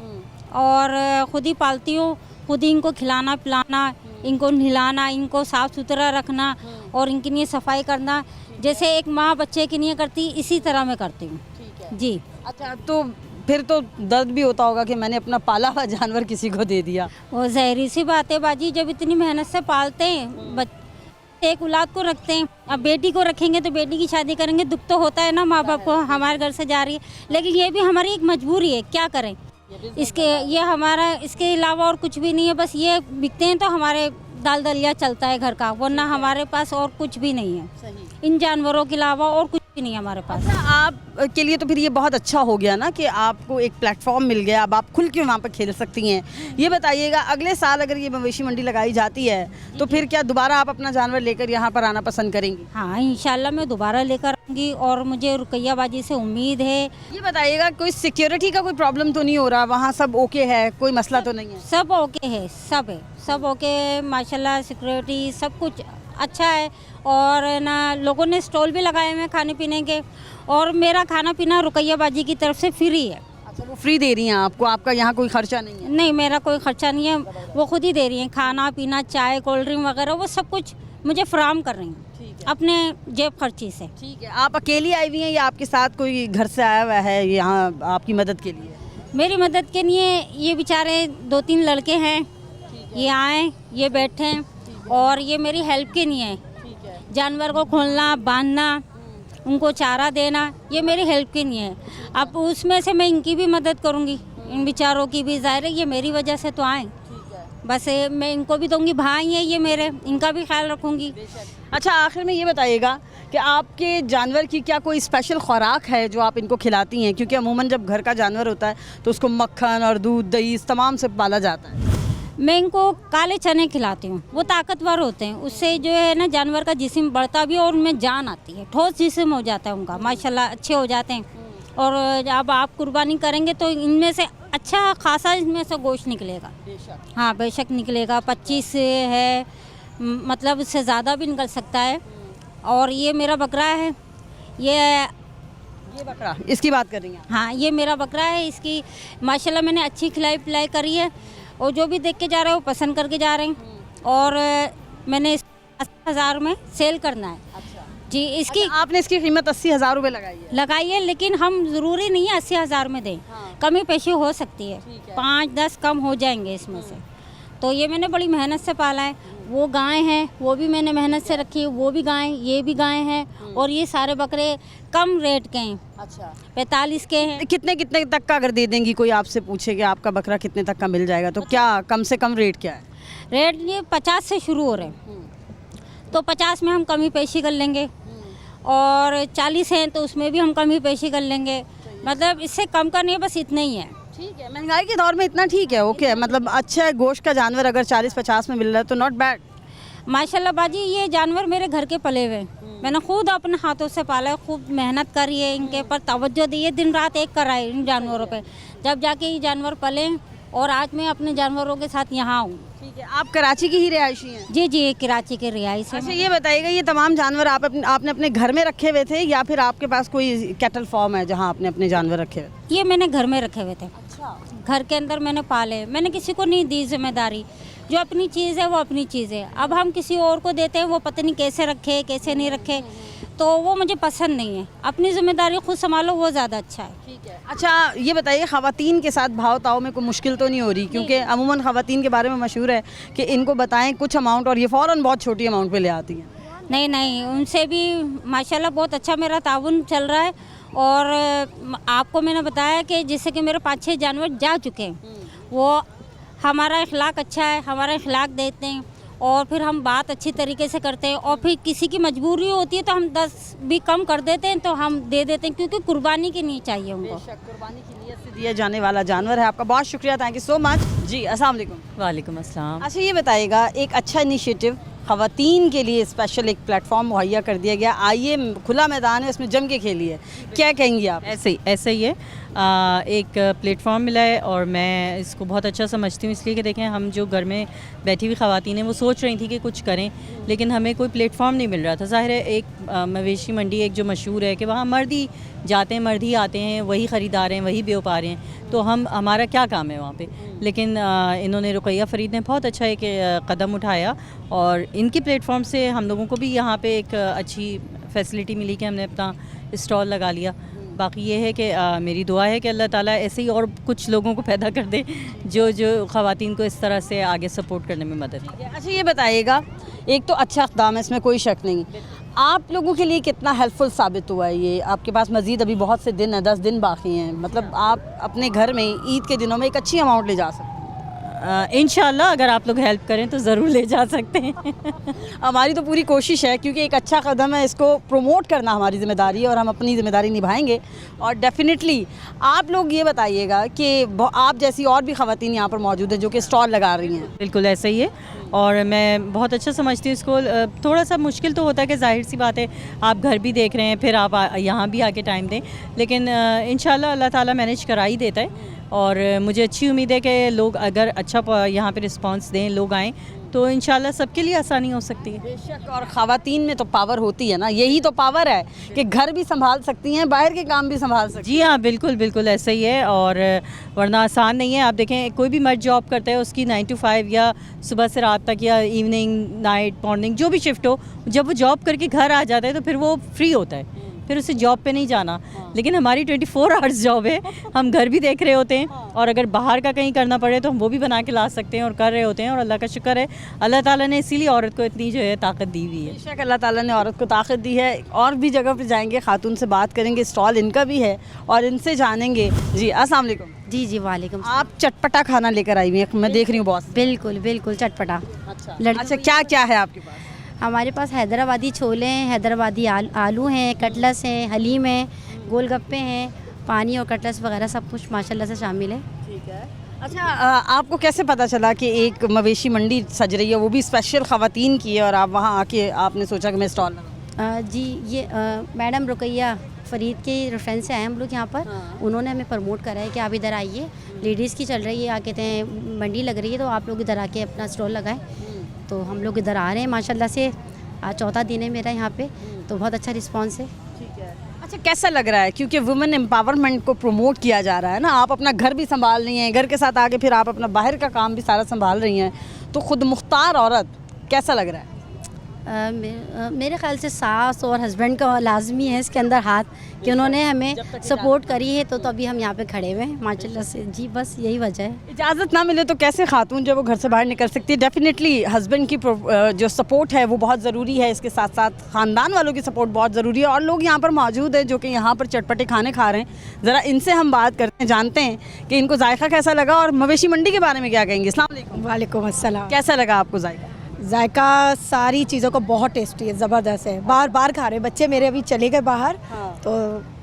और खुद ही पालती हूँ, खुद ही इनको खिलाना पिलाना, इनको नहलाना, इनको साफ़ सुथरा रखना और इनके लिए सफाई करना, जैसे एक माँ बच्चे के लिए करती इसी तरह मैं करती हूँ। जी। अच्छा, तो फिर तो दर्द भी होता होगा कि मैंने अपना पाला हुआ जानवर किसी को दे दिया। वो ज़ाहिर सी बात है बाजी, जब इतनी मेहनत से पालते हैं, एक औलाद को रखते हैं, अब बेटी को रखेंगे तो बेटी की शादी करेंगे, दुख तो होता है ना माँ बाप को, हमारे घर से जा रही है, लेकिन ये भी हमारी एक मजबूरी है, क्या करें। इसके ये हमारा इसके अलावा और कुछ भी नहीं है, बस ये बिकते हैं तो हमारे दाल दलिया चलता है घर का, वरना हमारे पास और कुछ भी नहीं है इन जानवरों के अलावा, और कुछ भी नहीं है हमारे पास। अच्छा, आप के लिए तो फिर ये बहुत अच्छा हो गया ना कि आपको एक प्लेटफॉर्म मिल गया, अब आप खुल के वहाँ पर खेल सकती हैं। ये बताइएगा, अगले साल अगर ये मवेशी मंडी लगाई जाती है तो फिर क्या दोबारा आप अपना जानवर लेकर यहाँ पर आना पसंद करेंगी? हाँ, इंशाल्लाह मैं दोबारा लेकर आऊँगी, और मुझे रुकैयाबाजी से उम्मीद है। ये बताइएगा, कोई सिक्योरिटी का कोई प्रॉब्लम तो नहीं हो रहा वहाँ? सब ओके है, कोई मसला तो नहीं है? सब ओके है, सब है, सब ओके माशाल्लाह, सिक्योरिटी सब कुछ अच्छा है, और ना लोगों ने स्टॉल भी लगाए हुए हैं खाने पीने के, और मेरा खाना पीना रुकैयाबाजी की तरफ से फ्री है। अच्छा, वो फ्री दे रही हैं आपको, आपका यहाँ कोई खर्चा नहीं है? नहीं, मेरा कोई खर्चा नहीं है, वो खुद ही दे रही हैं, खाना पीना, चाय, कोल्ड ड्रिंक वगैरह वो सब कुछ मुझे फराहम कर रही हैं अपने जेब खर्ची से। ठीक है, आप अकेली आई हुई हैं या आपके साथ कोई घर से आया हुआ है यहाँ आपकी मदद के लिए? मेरी मदद के लिए ये बेचारे 2-3 लड़के हैं, ये आए, ये बैठे हैं, और ये मेरी हेल्प के लिए है। जानवर को खोलना, बांधना, उनको चारा देना, ये मेरी हेल्प के लिए है। अब उसमें से मैं इनकी भी मदद करूँगी, इन बेचारों की भी, ज़ाहिर है ये मेरी वजह से तो आए, बस मैं इनको भी दूँगी, भाई हैं ये मेरे, इनका भी ख्याल रखूँगी। अच्छा, आखिर में ये बताइएगा कि आपके जानवर की क्या कोई स्पेशल खुराक है जो आप इनको खिलाती हैं? क्योंकि अमूमन जब घर का जानवर होता है तो उसको मक्खन और दूध, दही इस तमाम से पाला जाता है। मैं इनको काले चने खिलाती हूँ, वो ताकतवर होते हैं, उससे जो है ना जानवर का जिस्म बढ़ता भी है और उनमें जान आती है, ठोस जिस्म हो जाता है उनका, माशाल्लाह अच्छे हो जाते हैं। और अब आप कुर्बानी करेंगे तो इनमें से अच्छा खासा इसमें से गोश्त निकलेगा। हाँ, बेशक निकलेगा, 25 है, मतलब उससे ज़्यादा भी निकल सकता है। और ये मेरा बकरा है, ये बकरा, इसकी बात कर रही हैं? हाँ, ये मेरा बकरा है, इसकी माशाल्लाह मैंने अच्छी खिलाई पिलाई करी है, और जो भी देख के जा रहे हैं वो पसंद करके जा रहे हैं, और मैंने 80,000 में सेल करना है। अच्छा जी, इसकी अच्छा, आपने इसकी कीमत 80,000 रुपये लगाई है, लेकिन हम ज़रूरी नहीं है 80,000 में दें, कमी पेशी हो सकती है, 5-10 कम हो जाएंगे इसमें से। तो ये मैंने बड़ी मेहनत से पाला है, वो गाय हैं, वो भी मैंने मेहनत से रखी है, वो भी गाय, ये भी गाय हैं, और ये सारे बकरे कम रेट के हैं। अच्छा, 45 के हैं। कितने कितने तक का अगर दे देंगी, कोई आपसे पूछे कि आपका बकरा कितने तक का मिल जाएगा, तो क्या कम से कम रेट क्या है? रेट ये 50 से शुरू हो रहे हैं, तो 50 में हम कमी पेशी कर लेंगे, और 40 हैं तो उसमें भी हम कमी पेशी कर लेंगे, मतलब इससे कम का नहीं है, बस इतना ही है। ठीक है, महंगाई के दौर में इतना ठीक है, ओके, मतलब अच्छा है। गोश्त का जानवर अगर 40-50 में मिल रहा है तो नॉट बैड। माशाल्लाह बाजी, ये जानवर मेरे घर के पले हुए, मैंने खुद अपने हाथों से पाला है, खूब मेहनत करी है, इनके पर तवज्जो दी है, दिन रात एक कराए इन जानवरों पे, जब जाके ये जानवर पले, और आज मैं अपने जानवरों के साथ यहाँ हूँ। ठीक है, आप कराची की ही रिहायशी हैं? जी जी, कराची के रिहायश है। अच्छा, ये बताइएगा, ये तमाम जानवर आपने अपने घर में रखे हुए थे या फिर आपके पास कोई कैटल फार्म है जहाँ आपने अपने जानवर रखे हुए? ये मैंने घर में रखे हुए थे। अच्छा, घर के अंदर मैंने पाले, मैंने किसी को नहीं दी जिम्मेदारी, जो अपनी चीज़ है वो अपनी चीज़ है। अब हम किसी और को देते हैं, वो पता नहीं कैसे रखे कैसे नहीं रखे, तो वो मुझे पसंद नहीं है। अपनी जिम्मेदारी खुद संभालो, वो ज़्यादा अच्छा है। ठीक है। अच्छा, ये बताइए, ख़वातीन के साथ भाव ताव में कोई मुश्किल तो नहीं हो रही? क्योंकि अमूमन ख़वातीन के बारे में मशहूर है कि इनको बताएं कुछ अमाउंट और ये फ़ौरन बहुत छोटी अमाउंट पे ले आती हैं। नहीं नहीं, उनसे भी माशाल्लाह बहुत अच्छा मेरा ताउन चल रहा है। और आपको मैंने बताया कि जैसे कि मेरे 5-6 जानवर जा चुके हैं, वो हमारा इखलाक अच्छा है, हमारा इखलाक देते हैं, और फिर हम बात अच्छी तरीके से करते हैं, और फिर किसी की मजबूरी होती है तो हम 10 भी कम कर देते हैं, तो हम दे देते हैं, क्योंकि कुर्बानी की नहीं चाहिए उनको। कुर्बानी की नीयत से दिया जाने वाला जानवर है। आपका बहुत शुक्रिया, थैंक यू सो मच जी। अस्सलाम वालेकुम। वालेकुम अस्सलाम। अच्छा, ये बताइएगा, एक अच्छा इनिशिएटिव ख़वातीन के लिए स्पेशल एक प्लेटफॉर्म मुहैया कर दिया गया, आइए खुला मैदान है, इसमें जम के खेलिए, क्या कहेंगी आप? ऐसे ही है। एक प्लेटफॉर्म मिला है और मैं इसको बहुत अच्छा समझती हूँ, इसलिए कि देखें हम जो घर में बैठी हुई ख़वातीन हैं वो सोच रही थी कि कुछ करें, लेकिन हमें कोई प्लेटफॉर्म नहीं मिल रहा था। ज़ाहिर है एक मवेशी मंडी एक जो मशहूर है कि वहाँ मर्द ही जाते हैं, मर्द ही आते हैं, वही ख़रीदार हैं, वही व्यापारी हैं, तो हमारा क्या काम है वहाँ पे। लेकिन इन्होंने रुकैया फ़रीद ने बहुत अच्छा एक कदम उठाया और इनकी प्लेटफॉर्म से हम लोगों को भी यहाँ पे एक अच्छी फैसिलिटी मिली कि हमने अपना स्टॉल लगा लिया। बाकी ये है कि मेरी दुआ है कि अल्लाह ताला ऐसे ही और कुछ लोगों को पैदा कर दे जो ख़वातीन को इस तरह से आगे सपोर्ट करने में मदद करे। अच्छा ये बताइएगा, एक तो अच्छा इक़दाम है, इसमें कोई शक नहीं, आप लोगों के लिए कितना हेल्पफुल साबित हुआ है ये? आपके पास मज़ीद अभी बहुत से दिन है, 10 दिन बाकी हैं, मतलब आप अपने घर में ईद के दिनों में एक अच्छी अमाउंट ले जा सकते हैं। इंशाल्लाह अगर आप लोग हेल्प करें तो ज़रूर ले जा सकते हैं। हमारी तो पूरी कोशिश है, क्योंकि एक अच्छा कदम है, इसको प्रमोट करना हमारी ज़िम्मेदारी है और हम अपनी ज़िम्मेदारी निभाएंगे। और डेफिनेटली आप लोग ये बताइएगा कि आप जैसी और भी ख़वातीन यहाँ पर मौजूद हैं जो कि स्टॉल लगा रही हैं। बिल्कुल ऐसा ही है और मैं बहुत अच्छा समझती हूँ इसको। थोड़ा सा मुश्किल तो होता है कि जाहिर सी बात है आप घर भी देख रहे हैं, फिर आप यहाँ भी आके टाइम दें, लेकिन इंशाल्लाह अल्लाह ताला मैनेज करा ही देता है। और मुझे अच्छी उम्मीद है कि लोग अगर अच्छा यहाँ पे रिस्पांस दें, लोग आएँ, तो इंशाल्लाह सबके लिए आसानी हो सकती है। बेशक, और ख़वातीन में तो पावर होती है ना, यही तो पावर है कि घर भी संभाल सकती हैं, बाहर के काम भी संभाल सकती हैं। जी हाँ, बिल्कुल बिल्कुल ऐसा ही है। और वरना आसान नहीं है। आप देखें कोई भी मर्द जॉब करता है, उसकी 9 to 5 या सुबह से रात तक या इवनिंग, नाइट, मॉर्निंग, जो भी शिफ्ट हो, जब वो जॉब करके घर आ जाता है तो फिर वो फ्री होता है, फिर उसे जॉब पे नहीं जाना। लेकिन हमारी 24 आवर्स जॉब है, हम घर भी देख रहे होते हैं और अगर बाहर का कहीं करना पड़े तो हम वो भी बना के ला सकते हैं और कर रहे होते हैं। और अल्लाह का शुक्र है, अल्लाह ताला ने इसीलिए औरत को इतनी जो है ताकत दी हुई है। बेशक अल्लाह ताला ने औरत को ताकत दी है। और भी जगह पर जाएंगे, खातून से बात करेंगे, स्टॉल इनका भी है और इनसे जानेंगे। जी अस्सलाम वालेकुम। जी जी वालेकुम। आप चटपटा खाना लेकर आई हुई हैं, मैं देख रही हूँ बॉस। बिल्कुल बिल्कुल चटपटा। अच्छा क्या क्या है आपके पास? हमारे पास हैदराबादी छोले हैं, हैदराबादी आलू हैं, कटलस हैं, हलीम है, गोलगप्पे हैं, पानी और कटलस वगैरह सब कुछ माशाल्लाह से शामिल है। ठीक है। अच्छा आपको कैसे पता चला कि एक मवेशी मंडी सज रही है, वो भी स्पेशल ख़वातीन की है, और आप वहाँ आके आपने सोचा कि मैं स्टॉल लगाऊँ? जी ये मैडम रुकैया फ़रीद के रेफरेंस से आए हम लोग यहाँ पर। उन्होंने हमें प्रमोट करा है कि आप इधर आइए, लेडीज़ की चल रही है, आ कहते हैं मंडी लग रही है, तो आप लोग इधर आके अपना स्टॉल लगाएं। तो हम लोग इधर आ रहे हैं माशाल्लाह से, आज चौथा दिन है मेरा यहाँ पे, तो बहुत अच्छा रिस्पांस है। ठीक है। अच्छा कैसा लग रहा है, क्योंकि वुमेन एम्पावरमेंट को प्रमोट किया जा रहा है ना, आप अपना घर भी संभाल रही हैं, घर के साथ आगे फिर आप अपना बाहर का काम भी सारा संभाल रही हैं, तो खुद मुख्तार औरत कैसा लग रहा है? मेरे ख्याल से सास और हस्बैंड का लाजमी है इसके अंदर हाथ, कि उन्होंने हमें सपोर्ट करी है, तो तभी हम यहाँ पे खड़े हुए हैं माशाल्लाह से। जी बस यही वजह है। इजाज़त ना मिले तो कैसे खातून जो वो घर से बाहर निकल सकती है? डेफिनेटली हस्बैंड की जो सपोर्ट है वो बहुत ज़रूरी है, इसके साथ साथ ख़ानदान वालों की सपोर्ट बहुत ज़रूरी है। और लोग यहाँ पर मौजूद हैं जो कि यहाँ पर चटपटे खाने खा रहे हैं, ज़रा इनसे हम बात करते हैं, जानते हैं कि इनको जायका कैसा लगा और मवेशी मंडी के बारे में क्या कहेंगे। अस्सलाम वालेकुम। वालेकुम अस्सलाम। कैसा लगा आपको जायका? जायका सारी चीज़ों को बहुत टेस्टी है, ज़बरदस्त है, बार बार खा रहे हैं। बच्चे मेरे अभी चले गए बाहर, तो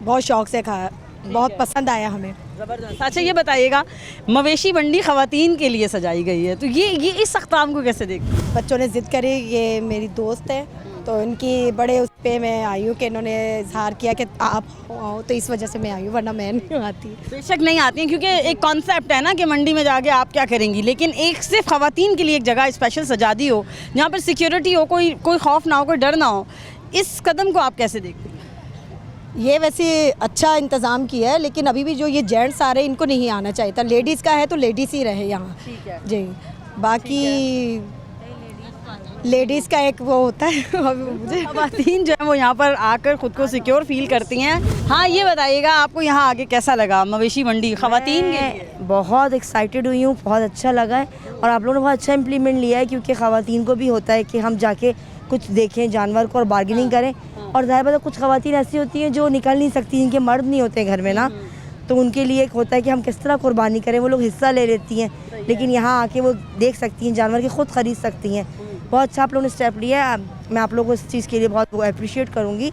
बहुत शौक से खाया, बहुत पसंद आया हमें। ज़बरदस्त। अच्छा ये बताइएगा, मवेशी मंडी ख़वातीन के लिए सजाई गई है, तो ये इस अक़दाम को कैसे देखते हैं? बच्चों ने ज़िद करी, ये मेरी दोस्त है, तो इनकी बड़े उस पर मैं आई हूँ कि इन्होंने इजहार किया कि आप आओ, तो इस वजह से मैं आई हूँ, वरना मैं नहीं आती। बेशक नहीं आती हैं, क्योंकि एक कॉन्सेप्ट है ना कि मंडी में जाके आप क्या करेंगी, लेकिन एक सिर्फ ख़वातीन के लिए एक जगह स्पेशल सजा दी हो, जहाँ पर सिक्योरिटी हो, कोई खौफ ना हो, कोई डर ना हो, इस कदम को आप कैसे देखते हैं? ये वैसे अच्छा इंतज़ाम किया है, लेकिन अभी भी जो ये जेंट्स आ रहे हैं इनको नहीं आना चाहिए था। लेडीज़ का है तो लेडीज़ ही रहे यहाँ। ठीक है जी, बाकी लेडीज़ का एक वो होता है मुझे ख़वातीन जो है वो यहाँ पर आकर ख़ुद को सिक्योर फील करती हैं। हाँ ये बताइएगा, आपको यहाँ आके कैसा लगा मवेशी मंडी ख़वातीन के लिए? बहुत एक्साइटेड हुई हूँ, बहुत अच्छा लगा है, और आप लोगों ने बहुत अच्छा इम्प्लीमेंट लिया है, क्योंकि ख़वातीन को भी होता है कि हम जाके कुछ देखें जानवर को और बार्गेनिंग करें। और ज़ाहिर बात है कुछ ख़वातीन ऐसी होती हैं जो निकल नहीं सकती, जिनके मर्द नहीं होते घर में ना, तो उनके लिए एक होता है कि हम किस तरह कुर्बानी करें, वो लोग हिस्सा ले लेती हैं, लेकिन यहाँ आके वो देख सकती हैं जानवर की, ख़ुद ख़रीद सकती हैं। बहुत अच्छा आप लोगों ने स्टेप लिया है, मैं आप लोगों को इस चीज़ के लिए बहुत अप्रिशिएट करूँगी,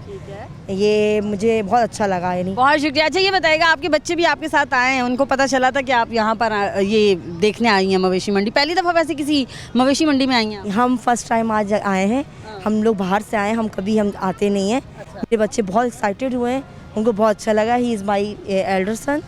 ये मुझे बहुत अच्छा लगा। यानी बहुत शुक्रिया। अच्छा ये बताइएगा, आपके बच्चे भी आपके साथ आए हैं, उनको पता चला था कि आप यहाँ पर ये देखने आई हैं मवेशी मंडी? पहली दफ़ा वैसे किसी मवेशी मंडी में आई हैं? हम फर्स्ट टाइम आज आए हैं, हम लोग बाहर से आए हैं, हम आते नहीं हैं। मेरे बच्चे बहुत एक्साइटेड हुए हैं, उनको बहुत अच्छा लगा। He is my elder son,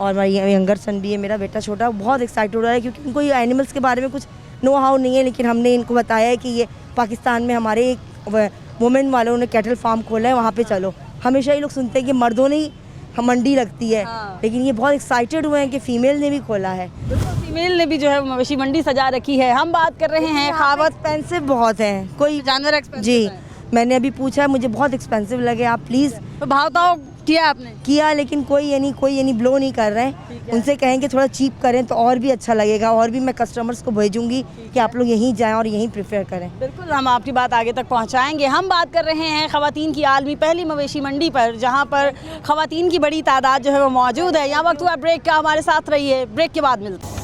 और मेरा यंगर सन भी है, मेरा बेटा छोटा, बहुत एक्साइटेड हो रहा है क्योंकि उनको ये एनिमल्स के बारे में कुछ नो हाउ नहीं है, लेकिन हमने इनको बताया है कि ये पाकिस्तान में हमारे एक वुमेन वालों ने कैटल फार्म खोला है, वहाँ पे चलो। हमेशा ये लोग सुनते हैं कि मर्दों ने ही मंडी लगती है, लेकिन ये बहुत एक्साइटेड हुए हैं कि फीमेल ने भी खोला है। फीमेल ने भी जो है मवेशी मंडी सजा रखी है। हम बात कर रहे हैं खावत। एक्सपेंसिव बहुत है, कोई जानवर एक्सपेंसिव जी है। मैंने अभी पूछा, मुझे बहुत एक्सपेंसिव लगे, आप प्लीज़। तो भाव ताव किया आपने? किया, लेकिन कोई ब्लो नहीं कर रहे हैं। उनसे कहेंगे थोड़ा चीप करें तो और भी अच्छा लगेगा, और भी मैं कस्टमर्स को भेजूंगी कि आप लोग यहीं जाएं और यहीं प्रेफर करें। बिल्कुल, हम आपकी बात आगे तक पहुंचाएंगे। हम बात कर रहे हैं खवातीन की आलमी पहली मवेशी मंडी पर, जहां पर खवातीन की बड़ी तादाद जो है वो मौजूद है। यहाँ वक्त हुआ ब्रेक का, हमारे साथ रहिए, ब्रेक के बाद मिलते हैं।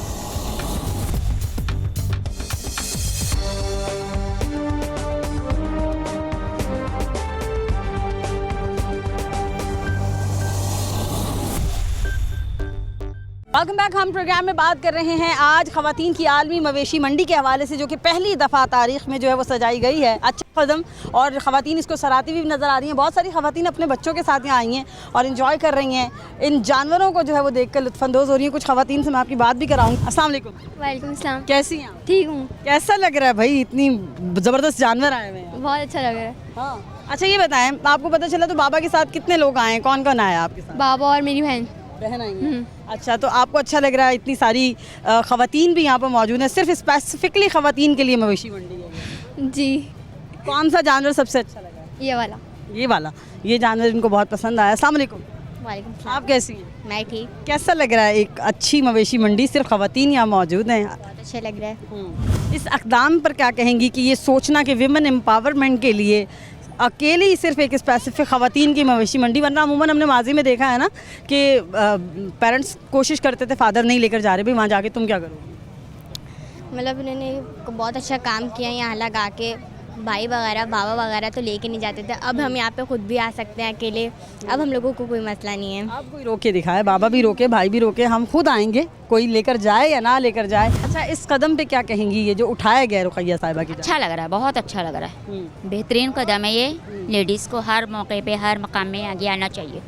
Welcome back. हम प्रोग्राम में बात कर रहे हैं आज खवातीन की आलमी मवेशी मंडी के हवाले से, जो कि पहली दफ़ा तारीख में जो है वो सजाई गई है। अच्छा कदम, और खवातीन इसको सराहती हुई नज़र आ रही हैं। बहुत सारी खवातीन अपने बच्चों के साथ यहाँ आई हैं और इन्जॉय कर रही हैं। इन जानवरों को जो है वो देख कर लुत्फ़अंदोज़ हो रही हैं। कुछ खवातीन से मैं आपकी बात भी कराऊँगी। अस्सलाम वालेकुम। वालेकुम अस्सलाम। कैसी हैं? ठीक हूँ। कैसा लग रहा है भाई, इतनी ज़बरदस्त जानवर आए हुए हैं? बहुत अच्छा लग रहा है। हाँ, अच्छा ये बताएं, आपको पता चला तो बाबा के साथ कितने लोग आए हैं? कौन कौन आया आपके साथ? बाबा और मेरी बहन। बहन आई है। अच्छा, तो आपको अच्छा लग रहा है? इतनी सारी खवातीन भी यहाँ पर मौजूद हैं, सिर्फ स्पेसिफिकली खवातीन के लिए मवेशी मंडी है। जी। कौन सा जानवर सबसे अच्छा लगा है? ये वाला। ये वाला, ये जानवर इनको बहुत पसंद आया। अस्सलाम वालेकुम। वालेकुम। आप कैसी हैं? मैं ठीक। कैसा लग रहा है, एक अच्छी मवेशी मंडी, सिर्फ खवातीन यहाँ मौजूद हैं? बहुत अच्छा लग रहा है। इस अक़दाम पर क्या कहेंगी कि ये सोचना कि विमेन एम्पावरमेंट के लिए अकेले ही सिर्फ एक स्पेसिफिक ख़वातीन की मवेशी मंडी, वरना अमूमन हमने माजी में देखा है ना कि पेरेंट्स कोशिश करते थे, फादर नहीं लेकर जा रहे, भाई वहाँ जाके तुम क्या करोगे? मतलब उन्होंने बहुत अच्छा काम किया यहाँ लगा के। भाई वगैरह बाबा वगैरह तो लेके नहीं जाते थे, अब हम यहाँ पे खुद भी आ सकते हैं अकेले। अब हम लोगों को कोई मसला नहीं है। आप कोई रोके दिखाए, बाबा भी रोके, भाई भी रोके, हम खुद आएंगे, कोई लेकर जाए या ना लेकर जाए। अच्छा, इस कदम पे क्या कहेंगी, ये जो उठाया गया रुक़ैया साहिबा की? अच्छा लग रहा है, बहुत अच्छा लग रहा है। बेहतरीन कदम है ये। लेडीज़ को हर मौके पे हर मकाम में आगे आना चाहिए।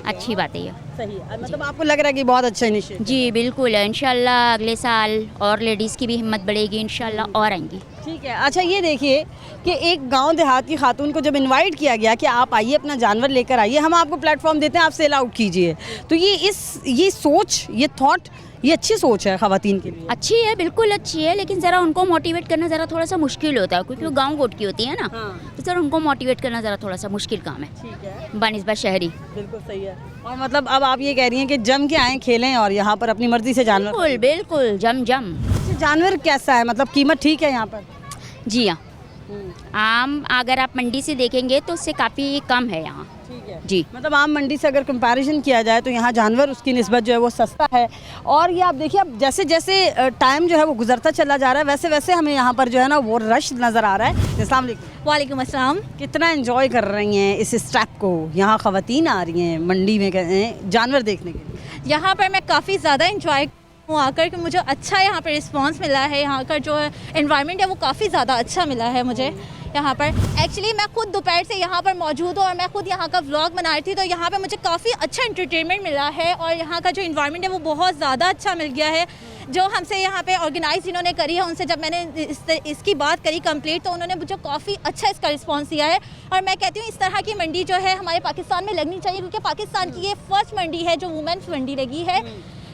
अच्छी बात है ये। सही है, मतलब आपको लग रहा है कि बहुत अच्छा इनिशिएटिव? जी बिल्कुल, इंशाल्लाह अगले साल और लेडीज़ की भी हिम्मत बढ़ेगी, इंशाल्लाह और आएंगी। ठीक है। अच्छा ये देखिए कि एक गांव देहात की खातून को जब इनवाइट किया गया कि आप आइए, अपना जानवर लेकर आइए, हम आपको प्लेटफॉर्म देते हैं, आप सेल आउट कीजिए, तो ये सोच, ये थॉट, ये अच्छी सोच है खवातीन के लिए? अच्छी है, बिल्कुल अच्छी है, लेकिन ज़रा उनको मोटिवेट करना ज़रा थोड़ा सा मुश्किल होता है, क्योंकि वो गाँव गोट की होती है ना। तो ज़रा उनको मोटिवेट करना ज़रा थोड़ा सा मुश्किल काम है। ठीक है, बनिस्बत शहरी। बिल्कुल सही है। और मतलब अब आप ये कह रही हैं कि जम के आएँ, खेलें और यहाँ पर अपनी मर्जी से जानवर? बिल्कुल बिल्कुल, जम जम। जानवर कैसा है, मतलब कीमत ठीक है यहाँ पर? जी हाँ, आम अगर आप मंडी से देखेंगे तो उससे काफ़ी कम है यहाँ। ठीक है जी, मतलब आम मंडी से अगर कंपैरिजन किया जाए तो यहाँ जानवर उसकी निस्बत जो है वो सस्ता है। और ये आप देखिए, अब जैसे जैसे टाइम जो है वो गुजरता चला जा रहा है, वैसे वैसे हमें यहाँ पर जो है ना वो रश नज़र आ रहा है। अस्सलाम वालेकुम। वालेकुम अस्सलाम। कितना एंजॉय कर रही हैं इस स्टेप को? यहाँ खवातीन आ रही हैं मंडी में जानवर देखने के लिए। यहाँ पर मैं काफ़ी ज़्यादा इंजॉय आकर के मुझे अच्छा यहाँ पर रिस्पांस मिला है। यहाँ का जो एनवायरनमेंट है वो काफ़ी ज़्यादा अच्छा मिला है मुझे यहाँ पर। एक्चुअली मैं खुद दोपहर से यहाँ पर मौजूद हूँ और मैं खुद यहाँ का व्लॉग बना रही थी, तो यहाँ पे मुझे काफ़ी अच्छा एंटरटेनमेंट मिला है और यहाँ का जो एनवायरनमेंट है वो बहुत ज़्यादा अच्छा मिल गया है। जो हमसे यहाँ पे ऑर्गेनाइज जिन्होंने करी है, उनसे जब मैंने इसकी बात करी कंप्लीट, तो उन्होंने मुझे काफ़ी अच्छा इसका रिस्पांस दिया है। और मैं कहती हूँ इस तरह की मंडी जो है हमारे पाकिस्तान में लगनी चाहिए, क्योंकि पाकिस्तान की ये फर्स्ट मंडी है जो वुमेन्स मंडी लगी है,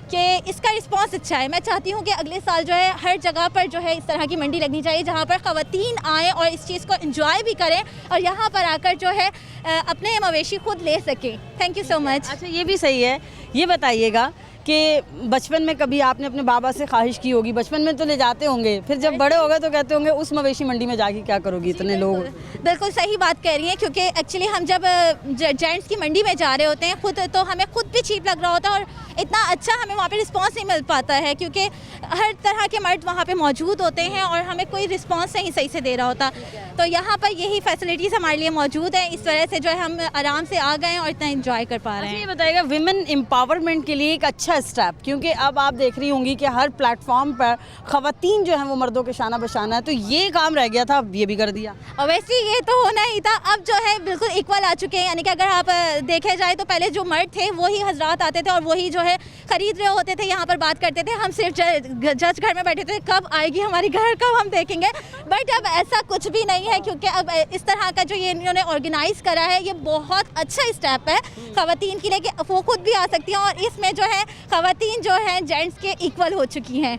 कि इसका रिस्पांस अच्छा है। मैं चाहती हूँ कि अगले साल जो है हर जगह पर जो है इस तरह की मंडी लगनी चाहिए, जहाँ पर ख़वातीन आएँ और इस चीज़ को एंजॉय भी करें और यहाँ पर आकर जो है अपने मवेशी खुद ले सकें। Thank you so much. अच्छा, ये भी सही है। ये बताइएगा कि बचपन में कभी आपने अपने बाबा से ख्वाहिश की होगी, बचपन में तो ले जाते होंगे, फिर जब बड़े हो गए तो कहते होंगे उस मवेशी मंडी में जाके क्या करोगी, इतने लोग? बिल्कुल सही बात कह रही हैं, क्योंकि एक्चुअली हम जब जेंट्स की मंडी में जा रहे होते हैं खुद, तो हमें खुद भी चीप लग रहा होता है और इतना अच्छा हमें वहाँ पे रिस्पांस नहीं मिल पाता है, क्योंकि हर तरह के मर्द वहाँ पे मौजूद होते हैं और हमें कोई रिस्पांस नहीं सही से दे रहा होता। तो यहाँ पर यही फैसिलिटीज़ हमारे लिए मौजूद है, इस वजह से जो है हम आराम से आ गए और इतना इंजॉय कर पा रहे हैं। ये बताइएगा, विमेन एम्पावरमेंट के लिए एक अच्छा स्टेप, क्योंकि अब आप देख रही होंगी कि हर प्लेटफॉर्म पर ख़वातीन जो है वो मर्दों के शाना बशाना है, तो ये काम रह गया था, अब ये भी कर दिया। ऑब्वियसली ये तो होना ही था, अब जो है बिल्कुल इक्वल आ चुके हैं। यानी कि अगर आप देखे जाए तो पहले जो मर्द थे वही हजरात आते थे और वही जो है ख़रीद रहे होते थे, यहाँ पर बात करते थे, हम सिर्फ जज घर में बैठे थे कब आएगी हमारी घर, कब हम देखेंगे। बट अब ऐसा कुछ भी नहीं है, क्योंकि अब इस तरह का जो ये इन्होंने ऑर्गेनाइज़ करा है ये बहुत अच्छा स्टेप है ख़वातीन के लिए कि वो खुद भी आ सकती हैं, और इसमें जो है ख़वातीन जो हैं जेंट्स के इक्वल हो चुकी हैं।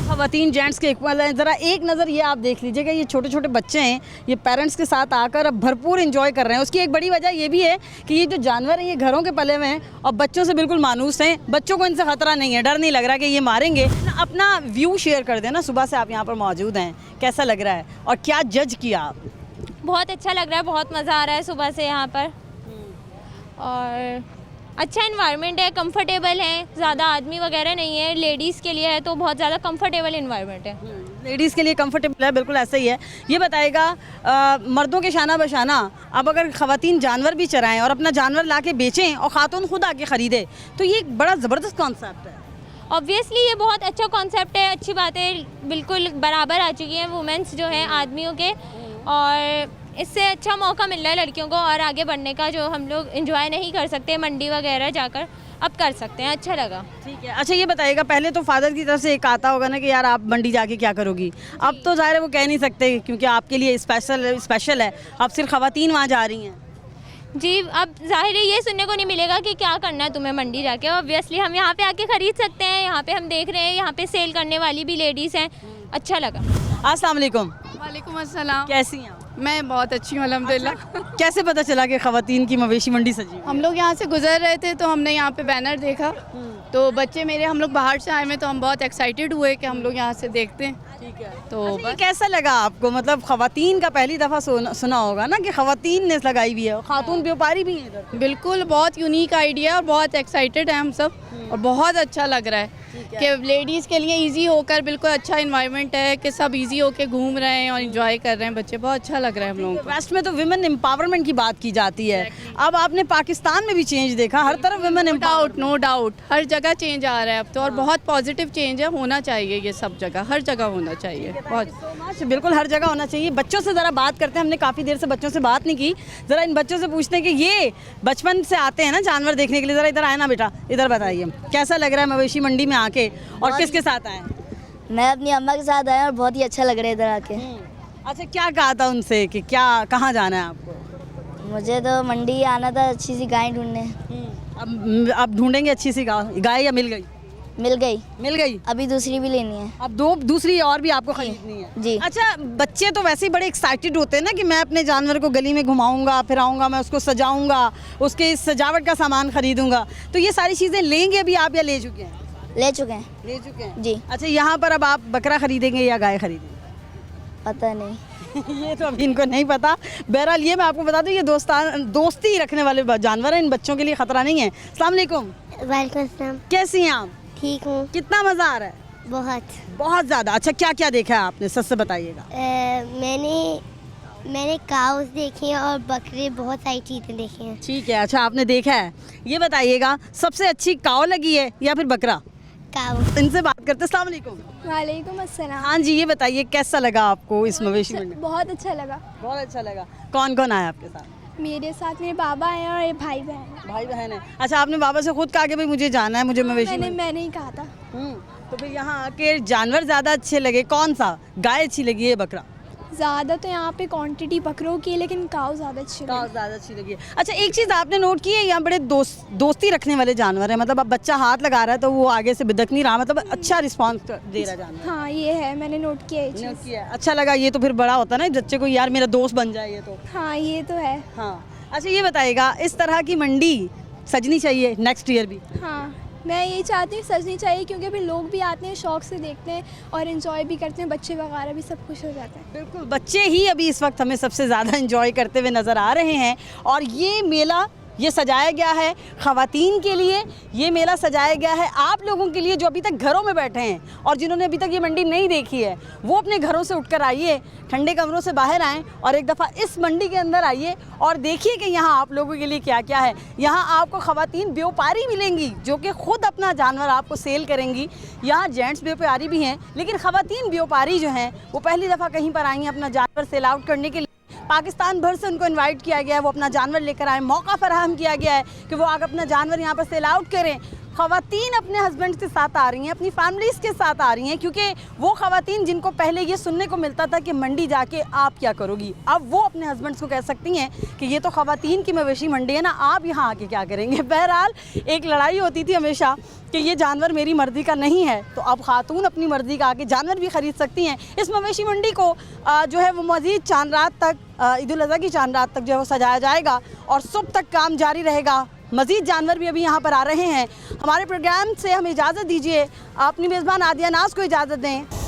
ख़वातीन जेंट्स के इक्वल हैं। ज़रा एक नज़र ये आप देख लीजिएगा, ये छोटे छोटे बच्चे हैं, ये पेरेंट्स के साथ आकर अब भरपूर इंजॉय कर रहे हैं। उसकी एक बड़ी वजह ये भी है कि ये जो जानवर हैं ये घरों के पले हुए हैं और बच्चों से बिल्कुल मानूस हैं, बच्चों को इनसे ख़तरा नहीं है, डर नहीं लग रहा कि ये मारेंगे। अपना व्यू शेयर कर देना, सुबह से आप यहाँ पर मौजूद हैं, कैसा लग रहा है और क्या जज किया आप? बहुत अच्छा लग रहा है, बहुत मज़ा आ रहा है सुबह से यहाँ पर, और अच्छा इन्वायरमेंट है, कंफर्टेबल है, ज़्यादा आदमी वगैरह नहीं है, लेडीज़ के लिए है तो बहुत ज़्यादा कंफर्टेबल इन्वायरमेंट है। लेडीज़ के लिए कंफर्टेबल है, बिल्कुल ऐसा ही है। ये बताएगा मर्दों के शाना बशाना अब अगर ख़वातीन जानवर भी चराएं और अपना जानवर ला के बेचें और ख़ातून खुद आके ख़रीदे तो ये एक बड़ा ज़बरदस्त कॉन्सेप्ट है। ऑब्वियसली ये बहुत अच्छा कॉन्सेप्ट है, अच्छी बात है, बिल्कुल बराबर आ चुकी हैं वुमेंस जो हैं आदमियों के, और इससे अच्छा मौका मिल रहा है लड़कियों को और आगे बढ़ने का, जो हम लोग एंजॉय नहीं कर सकते मंडी वगैरह जाकर, अब कर सकते हैं। अच्छा लगा। ठीक है। अच्छा ये बताइएगा, पहले तो फादर की तरफ से एक आता होगा ना कि यार आप मंडी जाके क्या करोगी, अब तो ज़ाहिर है वो कह नहीं सकते क्योंकि आपके लिए स्पेशल है, आप सिर्फ ख़वातीन वहाँ जा रही हैं। जी, अब जाहिर है ये सुनने को नहीं मिलेगा कि क्या करना है तुम्हें मंडी जाके, ऑब्वियसली हम यहाँ पे आके ख़रीद सकते हैं, यहाँ पे हम देख रहे हैं यहाँ पे सेल करने वाली भी लेडीज़ हैं। अच्छा लगा। अस्सलाम वालेकुम। वालेकुम अस्सलाम। कैसी हैं आप? मैं बहुत अच्छी हूँ अल्हम्दुलिल्लाह। कैसे पता चला कि ख़वातीन की मवेशी मंडी सजी है? हम लोग यहाँ से गुजर रहे थे तो हमने यहाँ पे बैनर देखा, तो बच्चे मेरे, हम लोग बाहर से आए हैं तो हम बहुत एक्साइटेड हुए कि हम लोग यहाँ से देखते हैं। ठीक है। तो अच्छा, ये कैसा लगा आपको? मतलब ख़वातीन का पहली दफ़ा सुना होगा ना कि ख़वातीन ने लगाई भी है, खातून व्यापारी भी हैं इधर। बिल्कुल बहुत यूनिक आइडिया और बहुत एक्साइटेड हैं हम सब, और बहुत अच्छा लग रहा है कि लेडीज़ के लिए इजी होकर बिल्कुल अच्छा इन्वायरमेंट है कि सब इजी होकर घूम रहे हैं और इंजॉय कर रहे हैं बच्चे, बहुत अच्छा लग रहा है हम लोगों को। वेस्ट में तो विमेन एम्पावरमेंट की बात की जाती है, अब आपने पाकिस्तान में भी चेंज देखा, हर तरफ विमेन एम्पावरमेंट। नो डाउट हर जगह चेंज आ रहा है अब तो, और बहुत पॉजिटिव चेंज है, होना चाहिए ये सब जगह, हर जगह होना चाहिए। बहुत बिल्कुल हर जगह होना चाहिए। बच्चों से ज़रा बात करते हैं, हमने काफ़ी देर से बच्चों से बात नहीं की, ज़रा इन बच्चों से पूछते हैं कि ये बचपन से आते हैं ना जानवर देखने के लिए, ज़रा इधर आए ना बेटा, इधर बताइए कैसा लग रहा है मवेशी मंडी में आके और किसके साथ आए? मैं अपनी अम्मा के साथ आया और बहुत ही अच्छा लग रहा है इधर आके। अच्छा, क्या कहा था उनसे कि क्या कहाँ जाना है आपको? मुझे तो मंडी आना था अच्छी सी गाय ढूंढने। अब ढूंढेंगे अच्छी सी गाय या मिल गई? मिल गई। अभी दूसरी भी लेनी है। अब दूसरी और भी आपको खरीदनी है जी। अच्छा, बच्चे तो वैसे ही बड़े एक्साइटेड होते हैं ना कि मैं अपने जानवर को गली में घुमाऊंगा, फिराऊंगा, मैं उसको सजाऊंगा, उसके सजावट का सामान खरीदूंगा, तो ये सारी चीज़ें लेंगे अभी आप या ले चुके हैं? ले चुके हैं जी। अच्छा, यहाँ पर अब आप बकरा खरीदेंगे या गाय खरीदेंगे? पता नहीं। ये तो अभी इनको नहीं पता। बहरहाल ये मैं आपको बता दूँ, ये दोस्ती रखने वाले जानवर हैं, इन बच्चों के लिए ख़तरा नहीं है। अस्सलाम वालेकुम। वालेकुम अस्सलाम। कैसी हैं आप? ठीक हूँ। कितना मज़ा आ रहा है? बहुत ज़्यादा। अच्छा, क्या क्या देखा है आपने, सच से बताइएगा। मैंने काउस देखे हैं और बकरे, बहुत सारी चीज़ें देखी हैं। ठीक है। अच्छा, आपने देखा है, ये बताइएगा सबसे अच्छी काऊ लगी है या फिर बकरा? काउ। इनसे बात करते। अस्सलाम वालेकुम। वालेकुम अस्सलाम। हाँ जी, ये बताइए कैसा लगा आपको इस मवेशी मंडी में? बहुत अच्छा लगा। बहुत अच्छा लगा। कौन कौन आया आपके साथ? मेरे साथ मेरे बाबा हैं और भाई बहन है। अच्छा, आपने बाबा से खुद कहा कि भाई मुझे जाना है, मुझे मवेशी मैंने ही कहा था। तो फिर यहाँ आके जानवर ज़्यादा अच्छे लगे, कौन सा? गाय अच्छी लगी है, बकरा? ज़्यादा तो यहाँ पे क्वांटिटी बकरों की है, लेकिन काऊ ज़्यादा अच्छी लगी। अच्छा, एक चीज़ आपने नोट की है, यहाँ बड़े दोस्ती रखने वाले जानवर हैं, मतलब अब बच्चा हाथ लगा रहा है तो वो आगे से बिदक नहीं रहा, मतलब अच्छा रिस्पांस दे रहा जानवर। हाँ, ये है, मैंने नोट किया है। नोट किया, अच्छा लगा। ये तो फिर बड़ा होता है ना बच्चे को, यार मेरा दोस्त बन जाए ये तो। हाँ, ये तो है। हाँ। अच्छा, ये बताइएगा इस तरह की मंडी सजनी चाहिए नेक्स्ट ईयर भी? हाँ, मैं यही चाहती हूँ सजनी चाहिए, क्योंकि अभी लोग भी आते हैं, शौक से देखते हैं और एंजॉय भी करते हैं, बच्चे वगैरह भी सब खुश हो जाते हैं। बिल्कुल, बच्चे ही अभी इस वक्त हमें सबसे ज़्यादा एंजॉय करते हुए नज़र आ रहे हैं। और ये मेला ये सजाया गया है ख़वातीन के लिए, ये मेला सजाया गया है आप लोगों के लिए जो अभी तक घरों में बैठे हैं और जिन्होंने अभी तक ये मंडी नहीं देखी है, वो अपने घरों से उठकर आइए, ठंडे कमरों से बाहर आएँ और एक दफ़ा इस मंडी के अंदर आइए और देखिए कि यहाँ आप लोगों के लिए क्या क्या है। यहाँ आपको ख़वातीन व्यापारी मिलेंगी जो कि ख़ुद अपना जानवर आपको सेल करेंगी। यहाँ जेंट्स व्यापारी भी हैं, लेकिन ख़वातीन व्यापारी जो हैं वो पहली दफ़ा कहीं पर आई हैं अपना जानवर सेल आउट करने के लिए। पाकिस्तान भर से उनको इनवाइट किया गया है, वो अपना जानवर लेकर आए, मौका फराहम किया गया है कि वो आगे अपना जानवर यहाँ पर सेल आउट करें। ख़वातीन अपने हस्बैंड के साथ आ रही हैं, अपनी फैमिलीज़ के साथ आ रही हैं, क्योंकि वो ख़वातीन जिनको पहले ये सुनने को मिलता था कि मंडी जाके आप क्या करोगी, अब वो अपने हस्बैंड्स को कह सकती हैं कि ये तो ख़वातीन की मवेशी मंडी है ना, आप यहाँ आके क्या करेंगे। बहरहाल एक लड़ाई होती थी हमेशा कि ये जानवर मेरी मर्ज़ी का नहीं है, तो अब खातून अपनी मर्ज़ी का आके जानवर भी ख़रीद सकती हैं। इस मवेशी मंडी को जो है वो मज़ीद चांद रात तक, ईद उल अज़हा की चांद रात तक जो है वो सजाया जाएगा और सुबह तक काम जारी रहेगा। मज़ीद जानवर भी अभी यहाँ पर आ रहे हैं। हमारे प्रोग्राम से हमें इजाज़त दीजिए, अपनी मेज़बान आदिया नाज को इजाज़त दें।